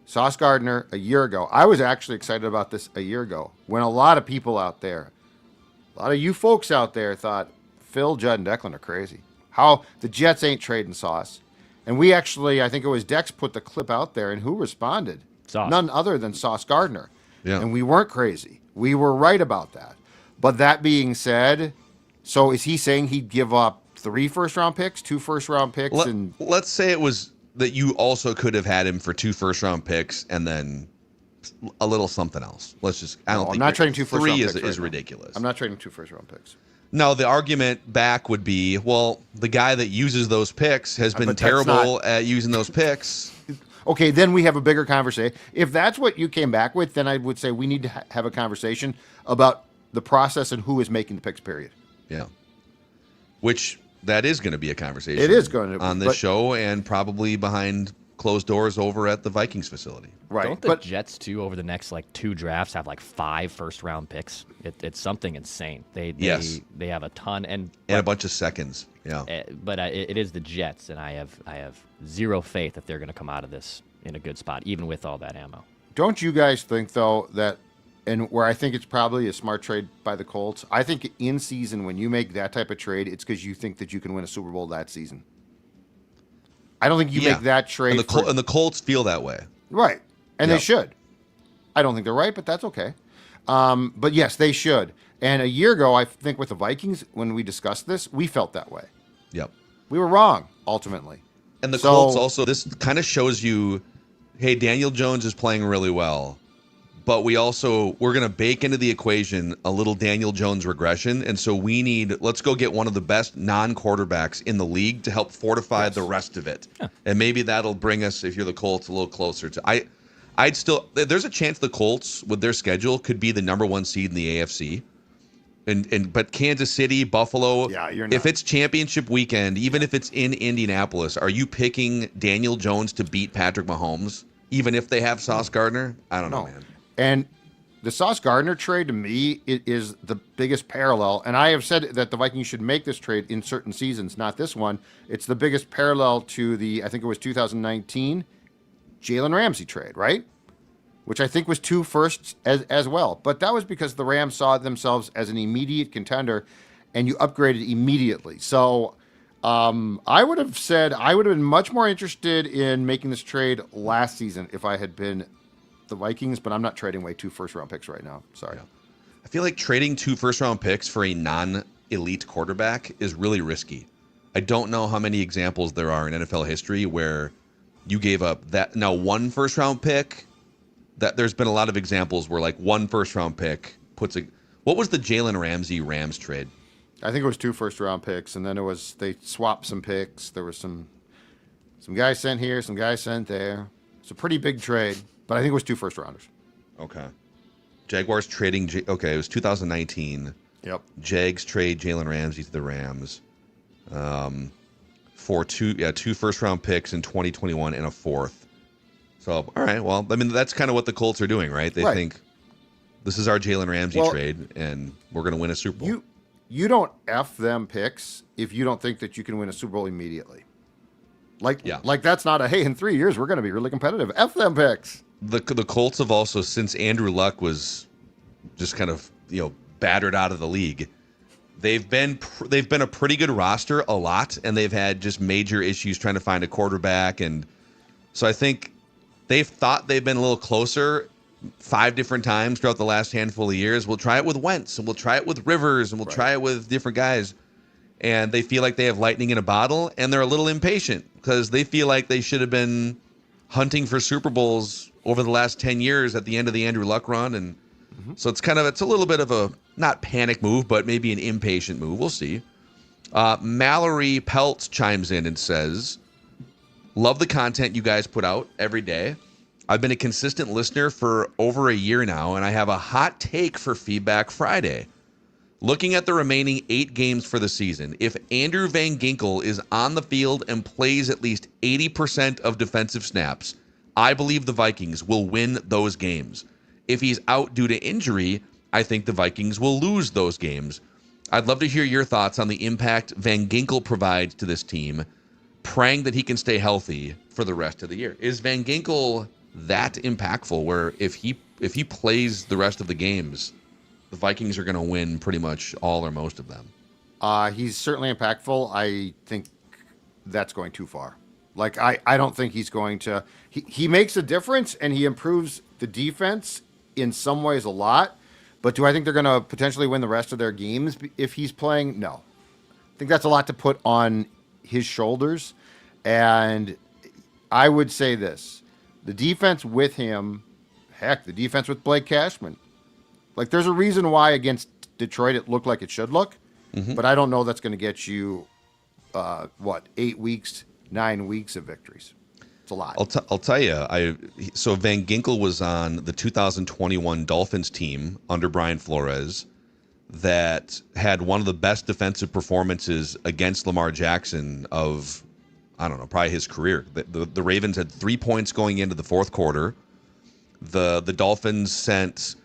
Sauce Gardner a year ago. I was actually excited about this a year ago when a lot of people out there, a lot of you folks out there thought Phil, Judd, and Declan are crazy. How the Jets ain't trading Sauce. And we actually, I think it was Dex put the clip out there, and who responded? Sauce. None other than Sauce Gardner. Yeah. And we weren't crazy. We were right about that. But that being said, so is he saying he'd give up 3 first-round picks, 2 first-round picks? Let's say it was that you also could have had him for 2 first-round picks and then a little something else. I'm not trading 2 first-round picks. 3 is ridiculous. I'm not trading 2 first-round picks. No, the argument back would be, well, the guy that uses those picks has been terrible at using those picks. Okay, then we have a bigger conversation. If that's what you came back with, then I would say we need to have a conversation about the process and who is making the picks, period. Yeah. Which, that is going to be a conversation. It is going to be. On this show and probably behind closed doors over at the Vikings facility. Right. Don't the Jets, too, over the next 2 drafts have 5 first-round picks? It's something insane. They have a ton. And a bunch of seconds. Yeah. But it is the Jets, and I have zero faith that they're going to come out of this in a good spot, even with all that ammo. Don't you guys think, though, that, and where I think it's probably a smart trade by the Colts, I think in season when you make that type of trade, it's because you think that you can win a Super Bowl that season. I don't think you make that trade. And the Colts feel that way. Right. And they should. I don't think they're right, but that's okay. But yes, they should. And a year ago, I think with the Vikings, when we discussed this, we felt that way. Yep. We were wrong, ultimately. And the Colts also, this kind of shows you, hey, Daniel Jones is playing really well, but we're going to bake into the equation a little Daniel Jones regression. And so let's go get one of the best non-quarterbacks in the league to help fortify the rest of it. Huh. And maybe that'll bring us, if you're the Colts, a little closer to, there's a chance the Colts with their schedule could be the number 1 seed in the AFC. But Kansas City, Buffalo, if it's championship weekend, even if it's in Indianapolis, are you picking Daniel Jones to beat Patrick Mahomes, even if they have Sauce Gardner? I don't know, man. And the Sauce Gardner trade, to me, is the biggest parallel. And I have said that the Vikings should make this trade in certain seasons, not this one. It's the biggest parallel to I think it was 2019 Jalen Ramsey trade, right? Which I think was 2 firsts as well. But that was because the Rams saw themselves as an immediate contender, and you upgraded immediately. So I would have been much more interested in making this trade last season if I had been the Vikings, but I'm not trading away 2 first-round picks right now. Sorry. I feel like trading 2 first-round picks for a non-elite quarterback is really risky. I don't know how many examples there are in NFL history where you gave up that. Now, 1 first-round pick, that there's been a lot of examples where 1 first-round pick puts a. What was the Jalen Ramsey Rams trade? I think it was 2 first-round picks, and then they swapped some picks. There was some guys sent here, some guys sent there. It's a pretty big trade. But I think it was 2 first-rounders. Okay. Jaguars trading. Okay, it was 2019. Yep. Jags trade Jalen Ramsey to the Rams. for two first-round picks in 2021 and a fourth. So, all right, well, I mean, that's kind of what the Colts are doing, right? They think this is our Jalen Ramsey trade, and we're going to win a Super Bowl. You don't F them picks if you don't think that you can win a Super Bowl immediately. Like that's not a, hey, in 3 years, we're going to be really competitive. F them picks. The Colts have also, since Andrew Luck was just kind of, battered out of the league, they've been a pretty good roster a lot, and they've had just major issues trying to find a quarterback. And so I think they've thought they've been a little closer 5 different times throughout the last handful of years. We'll try it with Wentz, and we'll try it with Rivers, and we'll try it with different guys. And they feel like they have lightning in a bottle, and they're a little impatient because they feel like they should have been hunting for Super Bowls over the last 10 years at the end of the Andrew Luck run. And so it's a little bit of a, not panic move, but maybe an impatient move. We'll see. Mallory Peltz chimes in and says, love the content you guys put out every day. I've been a consistent listener for over a year now, and I have a hot take for Feedback Friday. Looking at the remaining 8 games for the season, if Andrew Van Ginkel is on the field and plays at least 80% of defensive snaps, I believe the Vikings will win those games. If he's out due to injury, I think the Vikings will lose those games. I'd love to hear your thoughts on the impact Van Ginkel provides to this team, praying that he can stay healthy for the rest of the year. Is Van Ginkel that impactful where if he plays the rest of the games, the Vikings are going to win pretty much all or most of them? He's certainly impactful. I think that's going too far. Like, I don't think he's going to... He makes a difference, and he improves the defense in some ways a lot. But do I think they're going to potentially win the rest of their games if he's playing? No. I think that's a lot to put on his shoulders. And I would say this. The defense with him, the defense with Blake Cashman. Like, there's a reason why against Detroit it looked like it should look. But I don't know that's going to get you, 8 weeks, 9 weeks of victories. It's a lot. I'll tell you. So Van Ginkel was on the 2021 Dolphins team under Brian Flores that had one of the best defensive performances against Lamar Jackson of, I don't know, probably his career. The Ravens had 3 points going into the fourth quarter. The Dolphins sent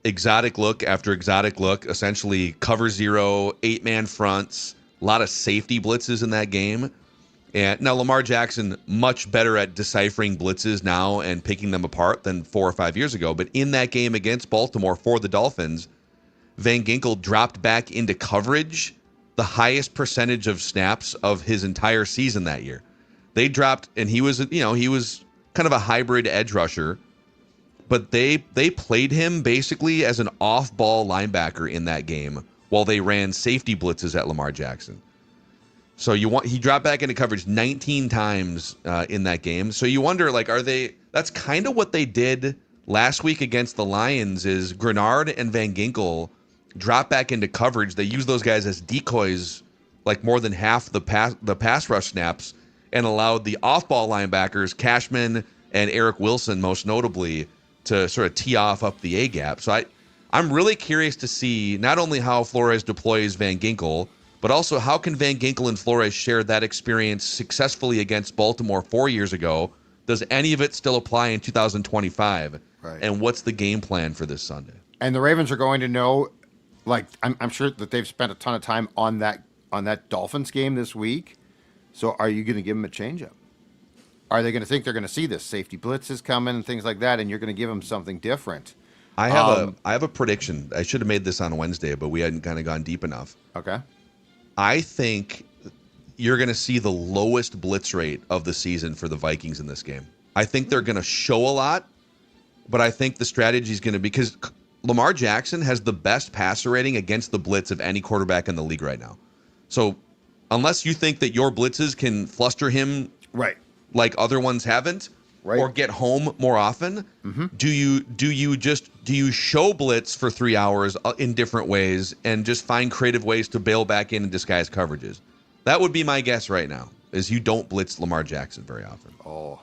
exotic look after exotic look, essentially cover 0, 8-man fronts, a lot of safety blitzes in that game. And now Lamar Jackson, much better at deciphering blitzes now and picking them apart than 4 or 5 years ago. But in that game against Baltimore for the Dolphins, Van Ginkel dropped back into coverage the highest percentage of snaps of his entire season that year. They dropped, and he was kind of a hybrid edge rusher, but they played him basically as an off-ball linebacker in that game while they ran safety blitzes at Lamar Jackson. So he dropped back into coverage 19 times in that game. So you wonder, like, that's kind of what they did last week against the Lions is Grenard and Van Ginkel drop back into coverage. They use those guys as decoys, like more than half the pass rush snaps, and allowed the off-ball linebackers, Cashman and Eric Wilson most notably, to sort of tee off up the A-gap. So I'm really curious to see not only how Flores deploys Van Ginkel, but also how can Van Ginkel and Flores share that experience successfully against Baltimore 4 years ago? Does any of it still apply in 2025? Right. And what's the game plan for this Sunday? And the Ravens are going to know, like, I'm sure that they've spent a ton of time on that Dolphins game this week. So are you going to give them a changeup? Are they going to think they're going to see this safety blitzes coming and things like that, and you're going to give them something different? I have a prediction. I should have made this on Wednesday, but we hadn't kind of gone deep enough. Okay. I think you're going to see the lowest blitz rate of the season for the Vikings in this game. I think they're going to show a lot, but I think the strategy is going to be because Lamar Jackson has the best passer rating against the blitz of any quarterback in the league right now. So unless you think that your blitzes can fluster him right like other ones haven't, right, or get home more often, do you show blitz for 3 hours in different ways and just find creative ways to bail back in and disguise coverages? That would be my guess right now, is you don't blitz Lamar Jackson very often. Oh,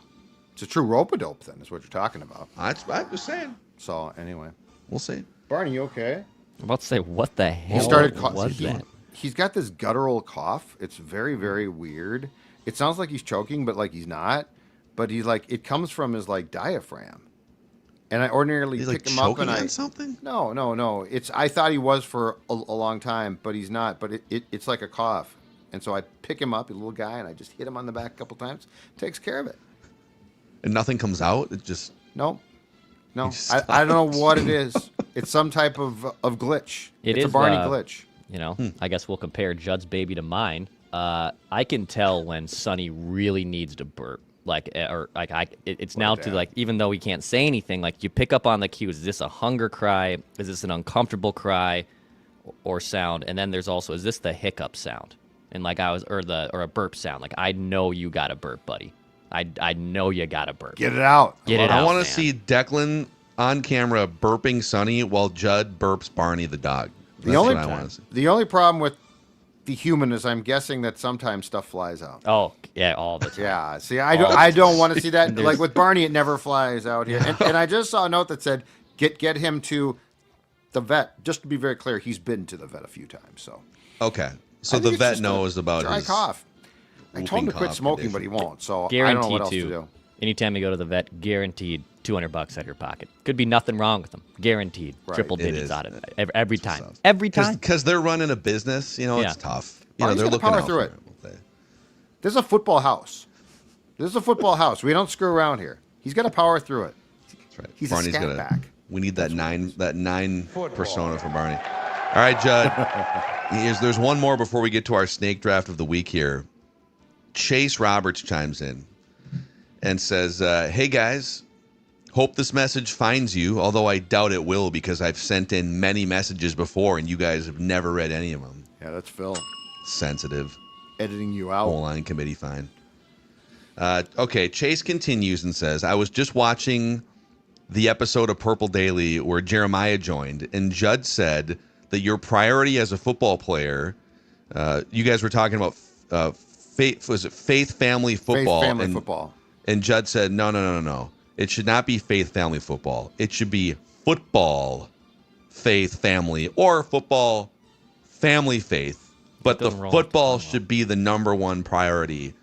it's a true rope-a-dope then, is what you're talking about. I'm just saying. So, anyway. We'll see. Barney, you okay? I'm about to say, what the hell He started was that? He's got this guttural cough. It's very, very weird. it sounds like he's choking, but like he's not. But he's like, it comes from his like diaphragm. And I ordinarily He's pick like him up choking and on something? No. I thought he was for a long time, but he's not. But it's like a cough. And so I pick him up, a little guy, and I just hit him on the back a couple times. Takes care of it. And nothing comes out? It just... No. just I don't know what it is. It's some type of glitch. It's a Barney glitch. I guess we'll compare Judd's baby to mine. I can tell when Sonny really needs to burp. It's now to like, even though he can't say anything, like you pick up on the cues. Is this a hunger cry? Is this an uncomfortable cry or sound? And then there's also, is this the hiccup sound? And like or a burp sound. Like, I know you got to burp, buddy. I know you got to burp. Get it out. I want to see Declan on camera burping Sonny while Judd burps Barney the dog. That's what I want to see. The only problem with the human is I'm guessing that sometimes stuff flies out. Oh, yeah, all the time. Yeah, see, I don't want to see that. Like with Barney, it never flies out here. And I just saw a note that said, get him to the vet. Just to be very clear, he's been to the vet a few times. So okay, so the vet knows about dry his cough. I told him to quit smoking, but he won't. So Guaranteed I don't know what else to do. Anytime you go to the vet, guaranteed $200 out of your pocket. Could be nothing wrong with them. Guaranteed. Right. Triple digits out of it. Every time. Every time. Because they're running a business, it's tough. They're looking power out through it. This is a football house. We don't screw around here. He's got to power through it. That's right. He's Barney's a scat back. We need that nine persona for Barney. All right, Judd. There's one more before we get to our snake draft of the week here. Chase Roberts chimes in and says, hey, guys, hope this message finds you, although I doubt it will because I've sent in many messages before and you guys have never read any of them. Yeah, that's Phil. Sensitive. Editing you out. Whole line committee fine. Okay, Chase continues and says, I was just watching the episode of Purple Daily where Jeremiah joined, and Judd said that your priority as a football player, you guys were talking about faith, family, football. Faith, family, football. And Judd said, no. It should not be faith, family, football. It should be football, faith, family, or football, family, faith. But the football should be the number one priority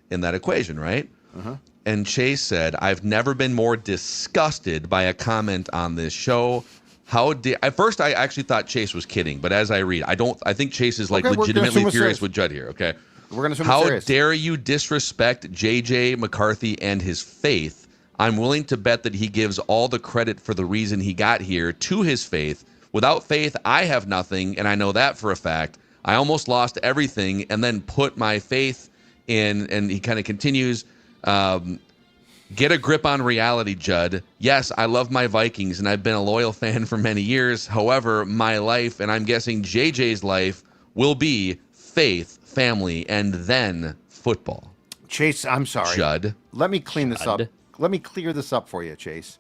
in that equation, right? Uh-huh. And Chase said, I've never been more disgusted by a comment on this show. At first, I actually thought Chase was kidding, but as I read, I think Chase is legitimately furious with Judd here, okay? We're going to assume How serious. Dare you disrespect JJ McCarthy and his faith? I'm willing to bet that he gives all the credit for the reason he got here to his faith. Without faith, I have nothing, and I know that for a fact. I almost lost everything and then put my faith in, and he kind of continues, get a grip on reality, Judd. Yes, I love my Vikings, and I've been a loyal fan for many years. However, my life, and I'm guessing JJ's life, will be faith, family, and then football. Chase, I'm sorry. Judd. Let me clean this up. Let me clear this up for you, Chase.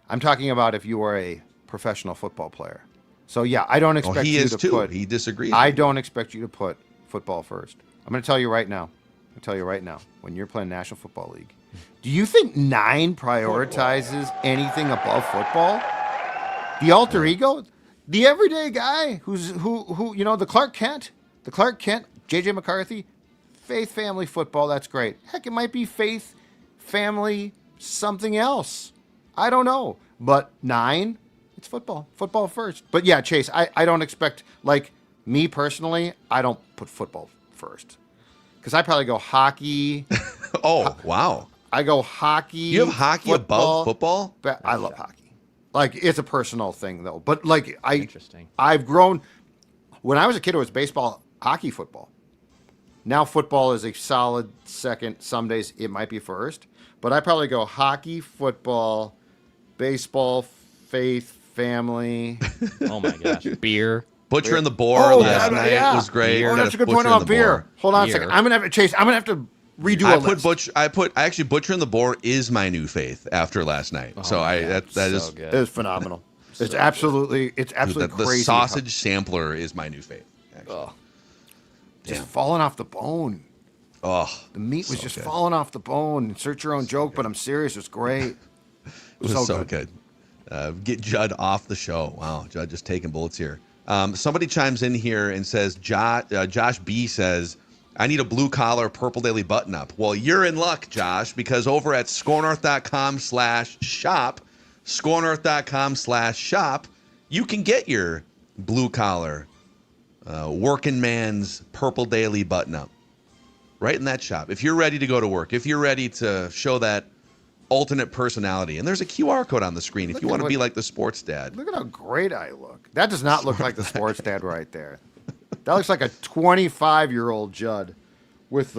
I'm talking about if you are a professional football player. So, yeah, I don't expect he you is to too. put... He disagrees. I don't expect you to put football first. I'm going to tell you right now. When you're playing National Football League, do you think 9 prioritizes anything above football? The alter ego? The everyday guy who the Clark Kent, JJ McCarthy, faith, family, football, that's great. Heck, it might be faith, family, something else. I don't know. But 9, it's football. Football first. But yeah, Chase, I don't expect, like me personally, I don't put football first. Because I probably go hockey. Wow. I go hockey. You have hockey above football? But I love hockey. Like, it's a personal thing, though. But, like, Interesting. I've grown. When I was a kid, it was baseball, hockey, football. Now football is a solid second. Some days it might be first. But I probably go hockey, football, baseball, faith, family. Oh, my gosh. Beer. Butcher and the Boar last night was great. Oh, that's a good point about beer. Hold on a second. I'm gonna have to redo a list. Actually Butcher and the Boar is my new faith after last night. That is good. It is phenomenal. It's absolutely the crazy. The sausage sampler is my new faith. Just falling off the bone. Oh, the meat was just falling off the bone. Insert your own joke, but I'm serious. It's great. It was so good. Get Judd off the show. Wow, Judd just taking bullets here. Somebody chimes in here and says, Josh B says, I need a blue-collar Purple Daily button-up. Well, you're in luck, Josh, because over at scorenorth.com/shop, scorenorth.com/shop, you can get your blue-collar working man's Purple Daily button-up right in that shop. If you're ready to go to work, if you're ready to show that alternate personality, and there's a QR code on the screen if you want to be like the sports dad. Look at how great I look. That does not look like the sports dad right there. That looks like a 25-year-old Judd with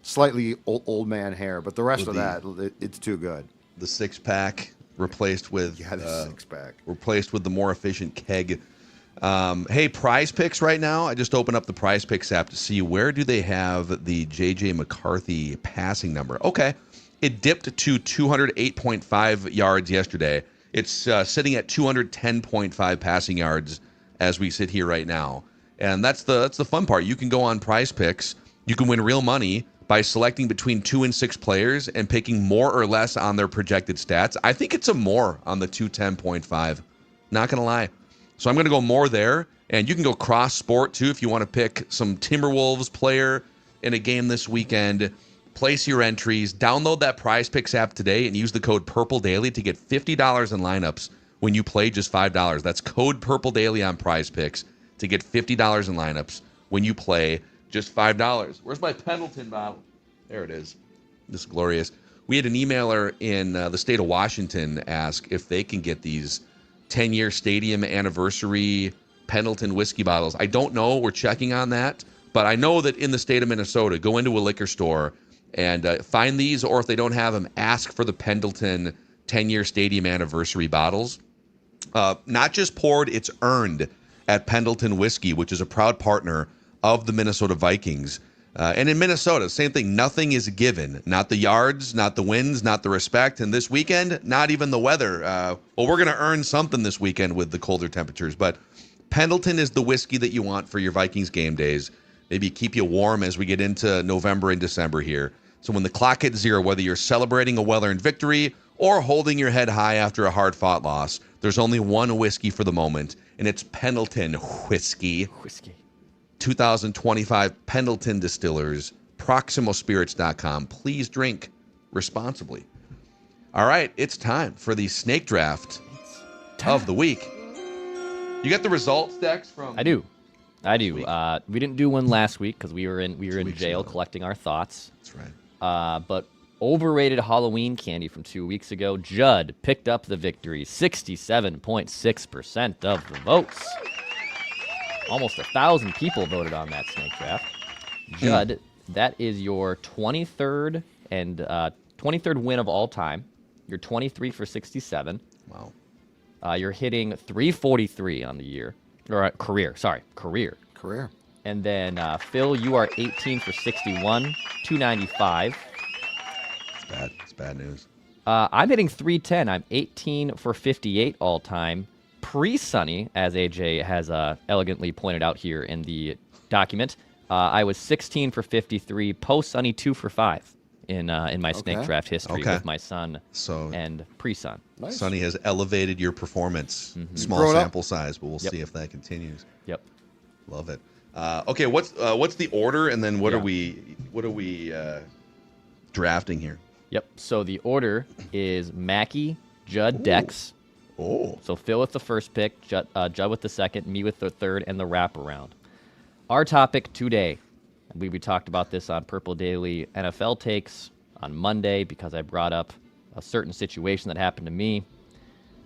slightly old man hair, but the rest of that, it's too good. The six-pack replaced with the six-pack replaced with the more efficient keg. Hey, Prize Picks right now. I just opened up the Prize Picks app to see where do they have the JJ McCarthy passing number. Okay, it dipped to 208.5 yards yesterday. It's sitting at 210.5 passing yards as we sit here right now. And that's the fun part. You can go on Prize Picks. You can win real money by selecting between 2 and 6 players and picking more or less on their projected stats. I think it's a more on the 210.5. Not going to lie. So I'm going to go more there. And you can go cross sport too if you want to pick some Timberwolves player in a game this weekend. Place your entries. Download that Prize Picks app today and use the code Purple Daily to get $50 in lineups when you play just $5. That's code Purple Daily on Prize Picks to get $50 in lineups when you play just $5. Where's my Pendleton bottle? There it is. This is glorious. We had an emailer in the state of Washington ask if they can get these 10-year stadium anniversary Pendleton whiskey bottles. I don't know. We're checking on that. But I know that in the state of Minnesota, go into a liquor store and find these, or if they don't have them, ask for the Pendleton 10-year stadium anniversary bottles. Not just poured, it's earned at Pendleton Whiskey, which is a proud partner of the Minnesota Vikings. And in Minnesota, same thing. Nothing is given. Not the yards, not the wins, not the respect. And this weekend, not even the weather. Well, we're going to earn something this weekend with the colder temperatures. But Pendleton is the whiskey that you want for your Vikings game days. Maybe keep you warm as we get into November and December here. So when the clock hits zero, whether you're celebrating a well-earned victory or holding your head high after a hard-fought loss, there's only one whiskey for the moment, and it's Pendleton Whiskey. 2025 Pendleton Distillers, ProximoSpirits.com. Please drink responsibly. All right, it's time for the snake draft of the week. You got the results, Dex? I do. We didn't do one last week because we were in jail collecting our thoughts. That's right. But overrated Halloween candy from 2 weeks ago, Judd picked up the victory, 67.6% of the votes. Almost 1,000 people voted on that snake draft. Judd, that is your 23rd win of all time. You're 23 for 67. Wow. You're hitting 343 on the year. Or career. Career. And then, Phil, you are 18 for 61, 295. It's bad news. I'm hitting 310. I'm 18 for 58 all time. Pre-Sunny, as AJ has elegantly pointed out here in the document, I was 16 for 53. Post-Sunny, 2 for 5 in my snake draft history with my son and pre-Sun. Nice. Sonny has elevated your performance. Small sample size, but we'll see if that continues. Yep. Love it. Okay, what's the order, and then what are we drafting here? Yep. So the order is Mackie, Judd, Dex. Oh. So Phil with the first pick, Judd with the second, me with the third, and the wraparound. Our topic today, we talked about this on Purple Daily NFL Takes on Monday because I brought up a certain situation that happened to me.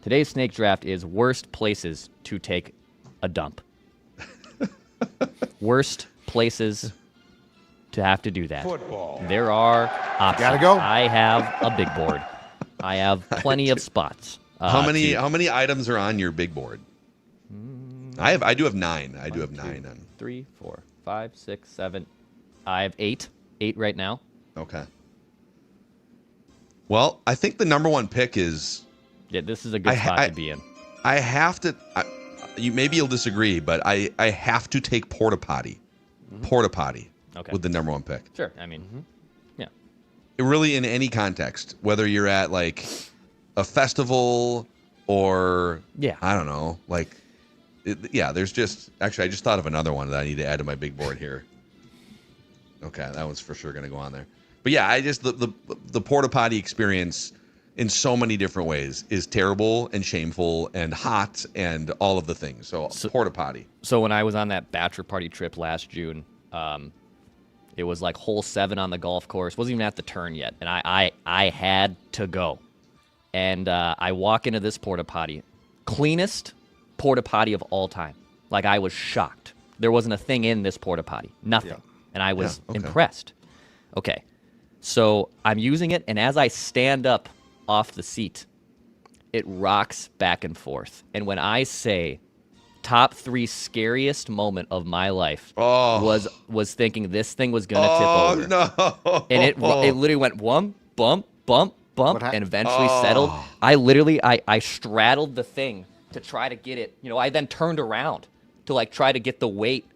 Today's snake draft is worst places to take a dump. Worst places to have to do that. Football. There are options. Gotta go. I have a big board. I have plenty of spots. How many items are on your big board? I do have 9. I do have 9 on 3, 4, 5, 6, 7. I have 8. 8 right now. Okay. Well, I think the number one pick is. Yeah, this is a good spot to be in. I have to. Maybe you'll disagree, but I have to take porta potty. Porta potty. Okay. With the number one pick. Sure. I mean, yeah. Really, in any context, whether you're at like a festival or I don't know, like there's just actually I just thought of another one that I need to add to my big board here. Okay, that one's for sure going to go on there. But yeah, I just the porta potty experience in so many different ways is terrible and shameful and hot and all of the things. So porta potty. So when I was on that bachelor party trip last June, it was like hole 7 on the golf course. Wasn't even at the turn yet, and I had to go. And I walk into this porta potty, cleanest porta potty of all time. Like, I was shocked. There wasn't a thing in this porta potty, nothing. Yeah. And I was impressed. Okay, so I'm using it, and as I stand up off the seat, it rocks back and forth. And when I say top 3 scariest moment of my life was thinking this thing was gonna tip over. No. And it literally went bump, bump, bump, bump, and eventually settled. I straddled the thing to try to get it. I then turned around to like try to get the weight.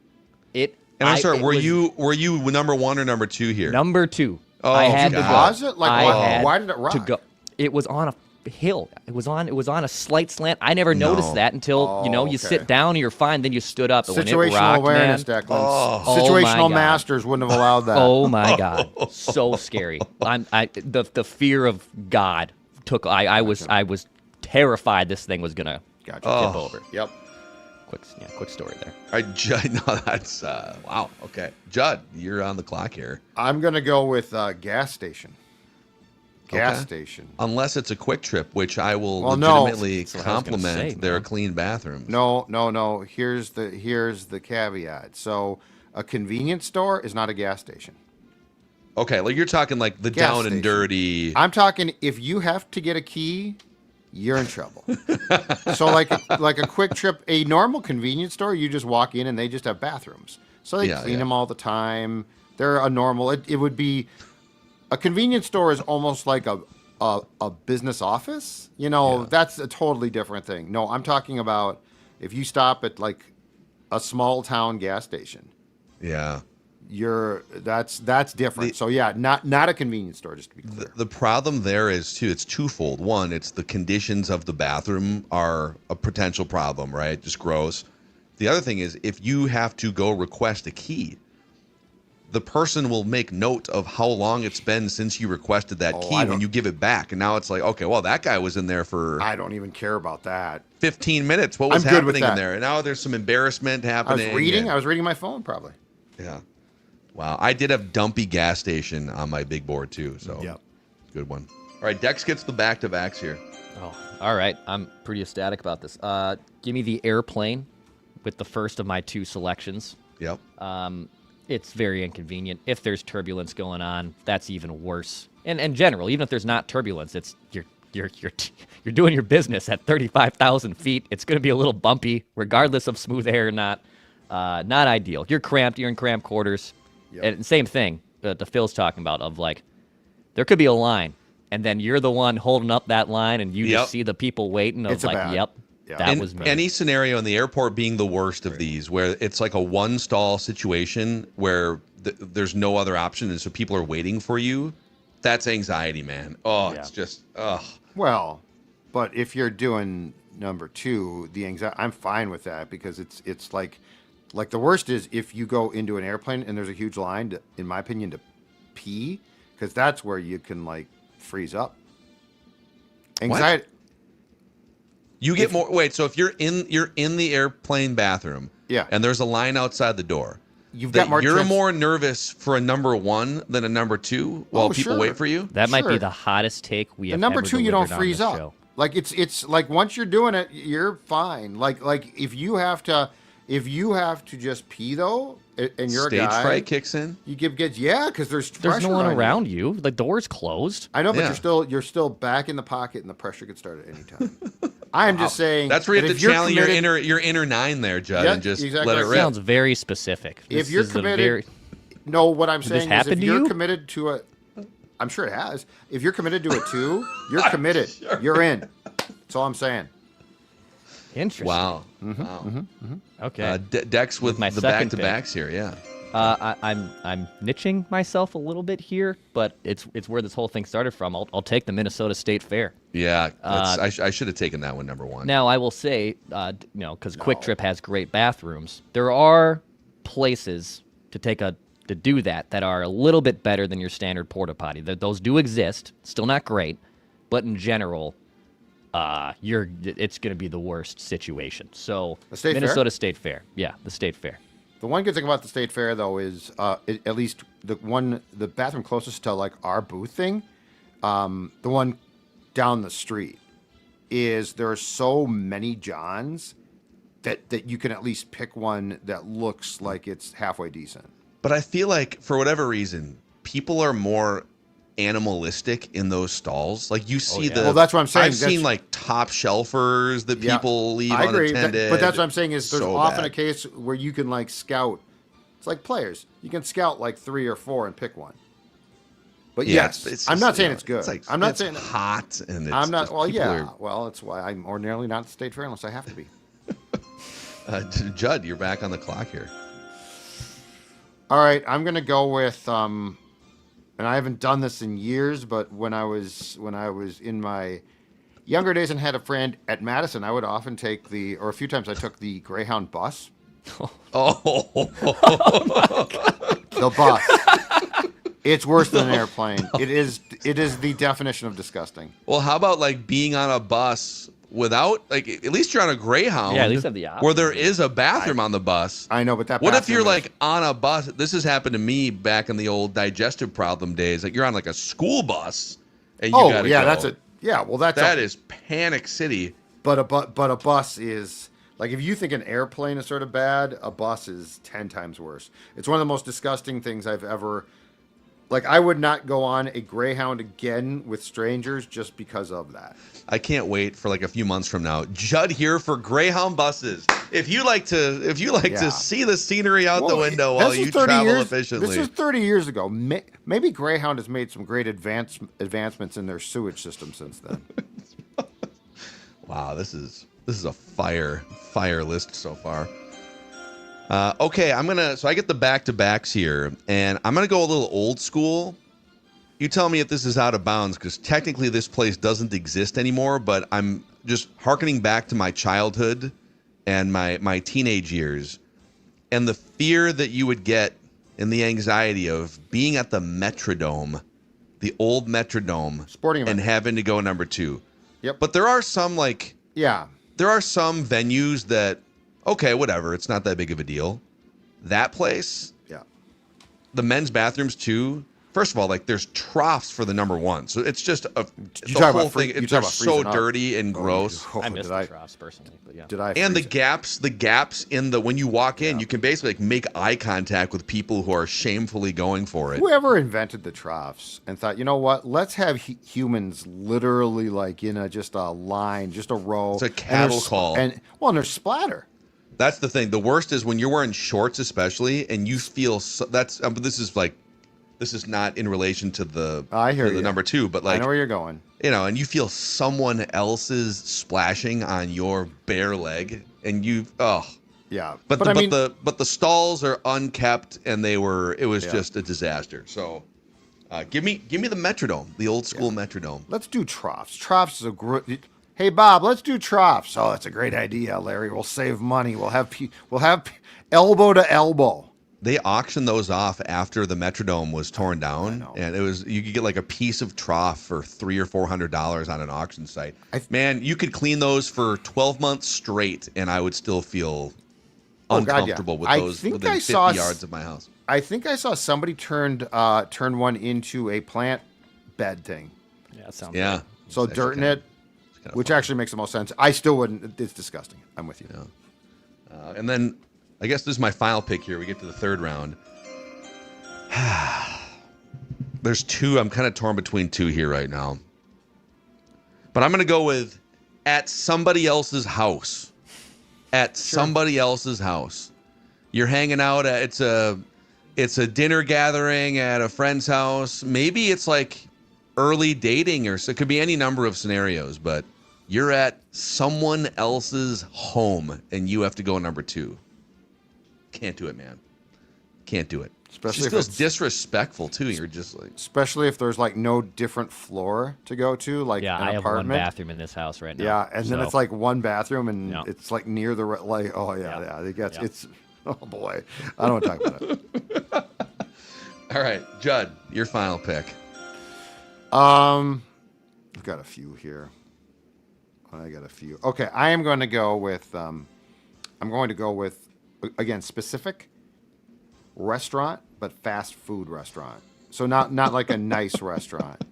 And I'm sorry, were you number 1 or number 2 here? Number 2. Oh, I had to go. Was it? Like, why did it rock? To go. It was on a hill. It was on a slight slant. I never noticed that until you sit down and you're fine. Then you stood up. And when it Situational rocked, awareness, man, Declan. my Situational God. masters wouldn't have allowed that. Oh my God, so scary. The fear of God took. I was terrified this thing was gonna tip over. Yep. Quick story there. All right, Judd. No, that's wow. Okay, Judd, you're on the clock here. I'm gonna go with gas station. Gas station. Unless it's a Kwik Trip, which I will Well, legitimately That's what I was gonna compliment say, their man. clean bathrooms. No. Here's the caveat. So a convenience store is not a gas station. Okay, like you're talking like the Gas down and station. dirty. I'm talking if you have to get a key, you're in trouble. So like a Kwik Trip, a normal convenience store, you just walk in and they just have bathrooms. So they clean them all the time. They're a normal. It would be a convenience store is almost like a business office. That's a totally different thing. No, I'm talking about if you stop at like a small town gas station. Yeah. That's different. So yeah, not a convenience store, just to be clear. The problem there is too, it's twofold. One, it's the conditions of the bathroom are a potential problem, right? Just gross. The other thing is if you have to go request a key, the person will make note of how long it's been since you requested that key when you give it back. And now it's like, okay, well, that guy was in there for I don't even care about that. 15 minutes. What was I'm good with happening in that. there? And now there's some embarrassment happening. I was reading my phone probably. Yeah. Wow. I did have Dumpy gas station on my big board too. So good one. All right. Dex gets the back-to-backs here. Oh, all right. I'm pretty ecstatic about this. Give me the airplane with the first of my 2 selections. Yep. It's very inconvenient. If there's turbulence going on, that's even worse. And in general, even if there's not turbulence, it's you're doing your business at 35,000 feet. It's going to be a little bumpy, regardless of smooth air or not. Not ideal. You're cramped. You're in cramped quarters. Yep. And same thing that Phil's talking about of like, there could be a line, and then you're the one holding up that line, and you just see the people waiting. Of that was me. Any scenario in the airport being the worst of these, where it's like a one-stall situation where there's no other option, and so people are waiting for you, that's anxiety, man. It's just, Well, but if you're doing number 2, the anxiety, I'm fine with that because it's like the worst is if you go into an airplane and there's a huge line, in my opinion, to pee, because that's where you can like freeze up. Anxiety. What? You get more. Wait, so if you're in the airplane bathroom, and there's a line outside the door, you've got more. You're more nervous for a number 1 than a number 2 while people wait for you. That might be the hottest take we have. The number ever 2, you don't delivered freeze on this up. show. Like it's like once you're doing it, you're fine. Like if you have to just pee though, and you're Stage a guy, fright kicks in. You because there's There's no one on around you. The door's closed. I know, but you're still back in the pocket, and the pressure could start at any time. I'm just saying that's where you have to channel committed, your inner 9 there, Judd, and just let it rip. Sounds very specific. If you're committed, no, what I'm saying is if you're committed to a, I'm sure it has. If you're committed to a 2, you're committed. Sure. You're in. That's all I'm saying. Interesting. Wow. Mm-hmm, wow. Mm-hmm, mm-hmm. Okay. Dex with my the back-to-backs here, yeah. I'm niching myself a little bit here, but it's where this whole thing started from. I'll take the Minnesota State Fair. Yeah, I should have taken that one number 1. Now I will say, because Kwik Trip has great bathrooms, there are places to take a to do that are a little bit better than your standard porta potty. Those do exist, still not great, but in general, it's going to be the worst situation. So Minnesota State Fair, yeah, the State Fair. The one good thing about the State Fair, though, is at least the bathroom closest to like our booth thing, the one down the street, is there are so many Johns that you can at least pick one that looks like it's halfway decent. But I feel like for whatever reason, people are more animalistic in those stalls. Like you see Well, that's what I'm saying. I've seen like top shelfers that people leave unattended. But that's what I'm saying is there's so often bad. a case where you can like scout. It's like players. You can scout like 3 or 4 and pick one. But yes, it's I'm just, not saying you know, it's good. It's like, I'm not it's saying hot and it's I'm not. just, Well, people yeah. Well, it's why I'm ordinarily not at the State Fair unless I have to be. Judd, you're back on the clock here. All right, I'm gonna go with and I haven't done this in years, but when I was in my younger days and had a friend at Madison, I would often take a few times I took the Greyhound bus. Oh, The bus. It's worse than an airplane. It is the definition of disgusting. well, how about like being on a bus without, like, at least you're on a Greyhound. Yeah, at least have the option. where there is a bathroom on the bus. I know, but that. What if bathroom you're is- like on a bus? This has happened to me back in the old digestive problem days. Like you're on like a school bus, and you gotta go. Well, that's That is panic city. But a bus is like, if you think an airplane is sort of bad, a bus is 10 times worse. It's one of the most disgusting things I've ever. Like, I would not go on a Greyhound again with strangers just because of that. I can't wait for like a few months from now. Judd here for Greyhound buses. If you like to see the scenery out the window while you travel efficiently. This is 30 years ago. Maybe Greyhound has made some great advancements in their sewage system since then. Wow, this is a fire list so far. Okay, so I get the back-to-backs here, and I'm gonna go a little old school. You tell me if this is out of bounds, because technically this place doesn't exist anymore, but I'm just hearkening back to my childhood and my teenage years, and the fear that you would get and the anxiety of being at the Metrodome, the old Metrodome, Sporting event. and having to go number 2. Yep. But there are some Yeah. there are some venues that, okay, whatever, it's not that big of a deal. That place, Yeah. the men's bathrooms too. First of all, like there's troughs for the number 1, so it's just the whole thing. It's just so dirty and gross. I miss the troughs personally, but yeah. Did I? And the gaps in the when you walk in, you can basically like make eye contact with people who are shamefully going for it. Whoever invented the troughs and thought, you know what? Let's have humans literally like in just a line, just a row. It's a cattle call. And there's splatter. That's the thing. The worst is when you're wearing shorts, especially, and you feel this is not in relation to the number 2, but like I know where you're going. You know, and you feel someone else's splashing on your bare leg, and Yeah, but the stalls are unkept, and it was just a disaster. So, give me the Metrodome, the old school Metrodome. Let's do troughs. Troughs is a great. Hey Bob, let's do troughs. Oh, that's a great idea, Larry. We'll save money. We'll have elbow to elbow. They auctioned those off after the Metrodome was torn down, and you could get like a piece of trough for $300 or $400 on an auction site. Man, you could clean those for 12 months straight, and I would still feel uncomfortable with those within 50 yards of my house. I think I saw somebody turn one into a plant bed thing. Yeah, that sounds Yeah. right. So dirt in it, which actually makes the most sense. I still wouldn't. It's disgusting. I'm with you. Yeah. And then I guess this is my final pick here. We get to the third round. There's 2. I'm kind of torn between 2 here right now. But I'm going to go with at somebody else's house. At somebody else's house. You're hanging out at it's a dinner gathering at a friend's house. Maybe it's like early dating, or so it could be any number of scenarios, but you're at someone else's home and you have to go number 2. Can't do it, man. Can't do it. Especially it if feels it's disrespectful too. You're just like, especially if there's like no different floor to go to, like Yeah, an I have apartment. one bathroom in this house right now. Yeah, and then so- it's like one bathroom, and Yeah. it's like near the like. Oh yeah, Yeah. yeah. It gets Yeah. it's. Oh boy, I don't want to talk about it. All right, Judd, your final pick. I've got a few here. Okay, I am going to go with. Again, specific restaurant, but fast food restaurant. So not like a nice restaurant.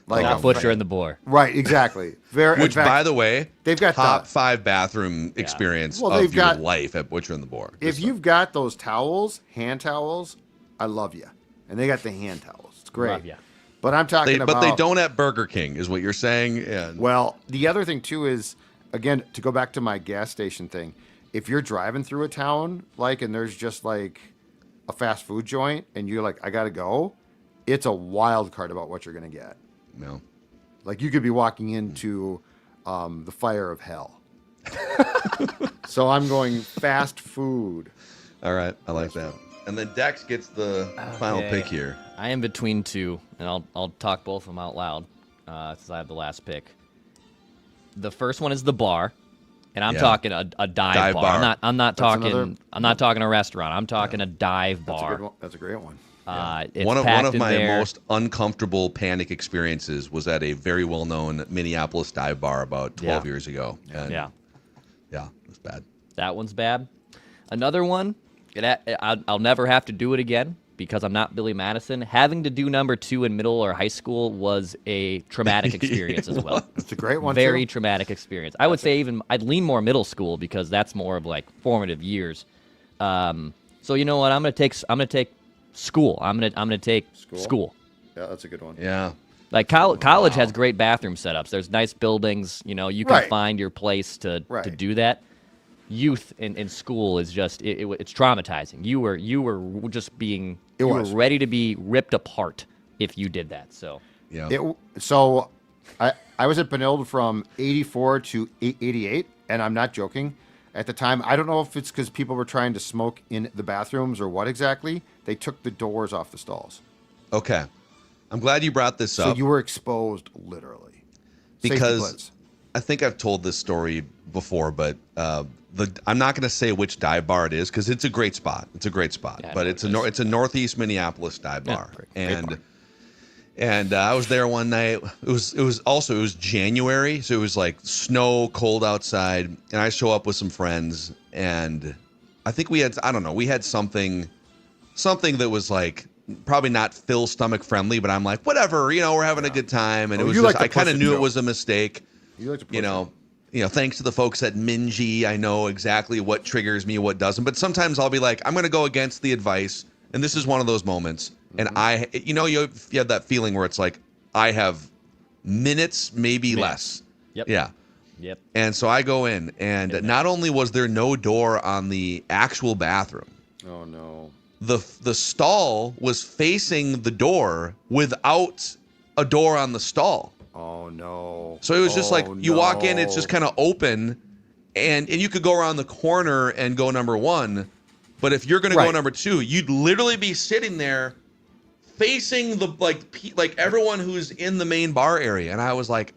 Like Not Butcher and the Boar. Right, exactly. Which, by the way, they've got top 5 bathroom experience of your life at Butcher and the Boar. If you've got those towels, hand towels, I love you. And they got the hand towels. It's great. Love ya. But I'm talking about. But they don't at Burger King, is what you're saying. And Well, the other thing too is, again, to go back to my gas station thing. If you're driving through a town, and there's just like a fast food joint, and you're like, I gotta go, it's a wild card about what you're gonna get. no. Like you could be walking into the fire of hell. So I'm going fast food. All right, I like that. And then Dex gets the final pick here. I am between two, and I'll talk both of them out loud since I have the last pick. The first one is the bar, and I'm talking a dive bar. I'm not talking a restaurant. I'm talking a dive bar. That's a great one. It's One of my there. most uncomfortable panic experiences was at a very well-known Minneapolis dive bar about 12 years ago. And Yeah. Yeah, it was bad. That one's bad. Another one, I'll never have to do it again because I'm not Billy Madison. Having to do number 2 in middle or high school was a traumatic experience as well. It's a great one. Very traumatic experience. I would say I'd lean more middle school because that's more of like formative years. So you know what? I'm gonna take school. I'm gonna take school. Yeah, that's a good one. Yeah. Like college has great bathroom setups. There's nice buildings. You know, you can find your place to do that. Youth in school is just it's traumatizing. You were just being were ready to be ripped apart if you did that. So yeah. I was at Benilde from 84 to 88, and I'm not joking. At the time, I don't know if it's because people were trying to smoke in the bathrooms or what exactly. They took the doors off the stalls. Okay. I'm glad you brought this up. So you were exposed literally. Because I think I've told this story before, but I'm not going to say which dive bar it is because it's a great spot. It's a great spot, but it's a Northeast Minneapolis dive bar, and I was there one night. It was January, so it was like snow, cold outside, and I show up with some friends, and I think we had something that was like probably not Phil stomach friendly, but I'm like, whatever, we're having a good time, and it was just, I kind of knew it was a mistake. You like to thanks to the folks at Minji, I know exactly what triggers me, what doesn't. But sometimes I'll be like, I'm going to go against the advice, and this is one of those moments. And you have that feeling where it's like, I have minutes, maybe less. Yep. Yeah. Yep. And so I go in, and not only was there no door on the actual bathroom. Oh no. The stall was facing the door without a door on the stall. Oh no. So it was just like you walk in, it's just kind of open, and you could go around the corner and go number 1, but if you're going to go number 2, you'd literally be sitting there facing the like everyone who's in the main bar area, and I was like,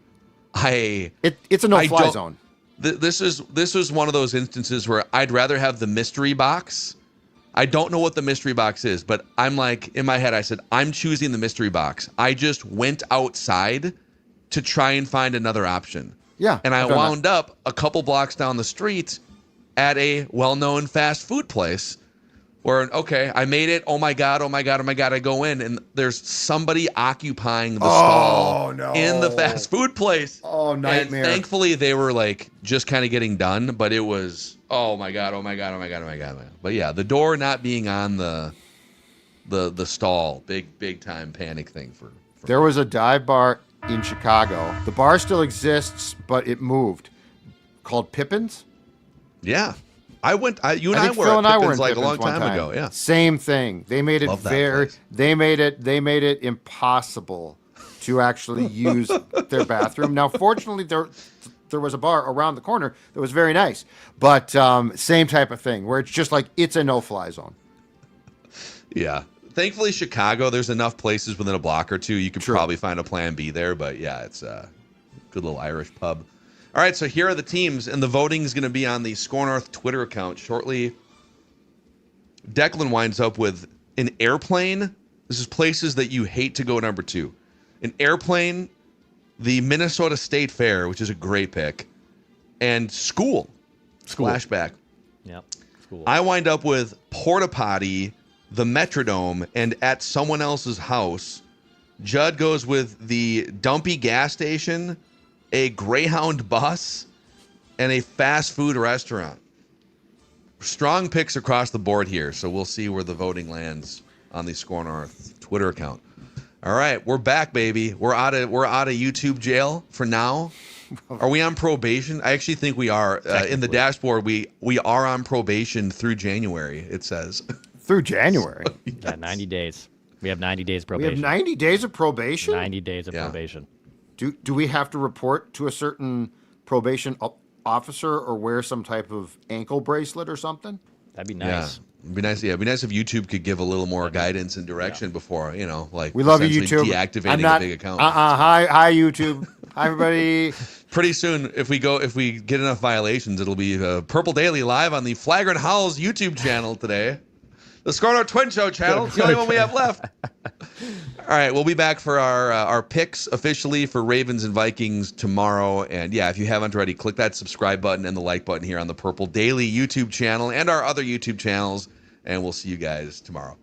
it's a no-fly zone. This is one of those instances where I'd rather have the mystery box. I don't know what the mystery box is, but I'm like, in my head, I said, I'm choosing the mystery box. I just went outside to try and find another option. Yeah. And I wound up a couple blocks down the street at a well-known fast food place where, I made it. Oh my God. I go in, and there's somebody occupying the stall in the fast food place. Oh, nightmare. And thankfully, they were like just kind of getting done, but it was, oh my God. But yeah, the door not being on the stall, big time panic thing for There was a dive bar in Chicago. The bar still exists, but it moved. Called Pippin's. Yeah. I went. You and I were Phil at and I were Pippin's in like Pippin's a long one time ago. Yeah. Same thing. They made it Love that place. They made it impossible to actually use their bathroom. Now, fortunately, there was a bar around the corner that was very nice, but same type of thing where it's just like it's a no-fly zone. Yeah. Thankfully, Chicago, there's enough places within a block or two you could probably find a plan B there. But yeah, it's a good little Irish pub. All right, so here are the teams, and the voting is going to be on the Score North Twitter account shortly. Declan winds up with an airplane, This is places that you hate to go. Number 2, an airplane, the Minnesota State Fair, which is a great pick, and school. Flashback. Yep. School. I wind up with porta potty, the Metrodome, and at someone else's house. Judd goes with the dumpy gas station, a Greyhound bus, and a fast food restaurant. Strong picks across the board here, so we'll see where the voting lands on the Score North Twitter account. All right, we're back, baby. We're out of YouTube jail for now. Are we on probation? I actually think we are. In the dashboard, we are on probation through January, it says. Through January? Yes. Yeah, 90 days. We have 90 days probation. We have 90 days of probation? 90 days of probation. Do we have to report to a certain probation officer or wear some type of ankle bracelet or something? That'd be nice. Yeah. It'd be nice. Yeah, it'd be nice if YouTube could give a little more guidance and direction before, we love you, YouTube. Deactivating a big account. Hi, YouTube. Hi, everybody. Pretty soon, if we get enough violations, it'll be Purple Daily live on the Flagrant Howls YouTube channel today. The Score North Twin Show channel. It's the only one we have left. All right, we'll be back for our picks officially for Ravens and Vikings tomorrow. And yeah, if you haven't already, click that subscribe button and the like button here on the Purple Daily YouTube channel and our other YouTube channels. And we'll see you guys tomorrow.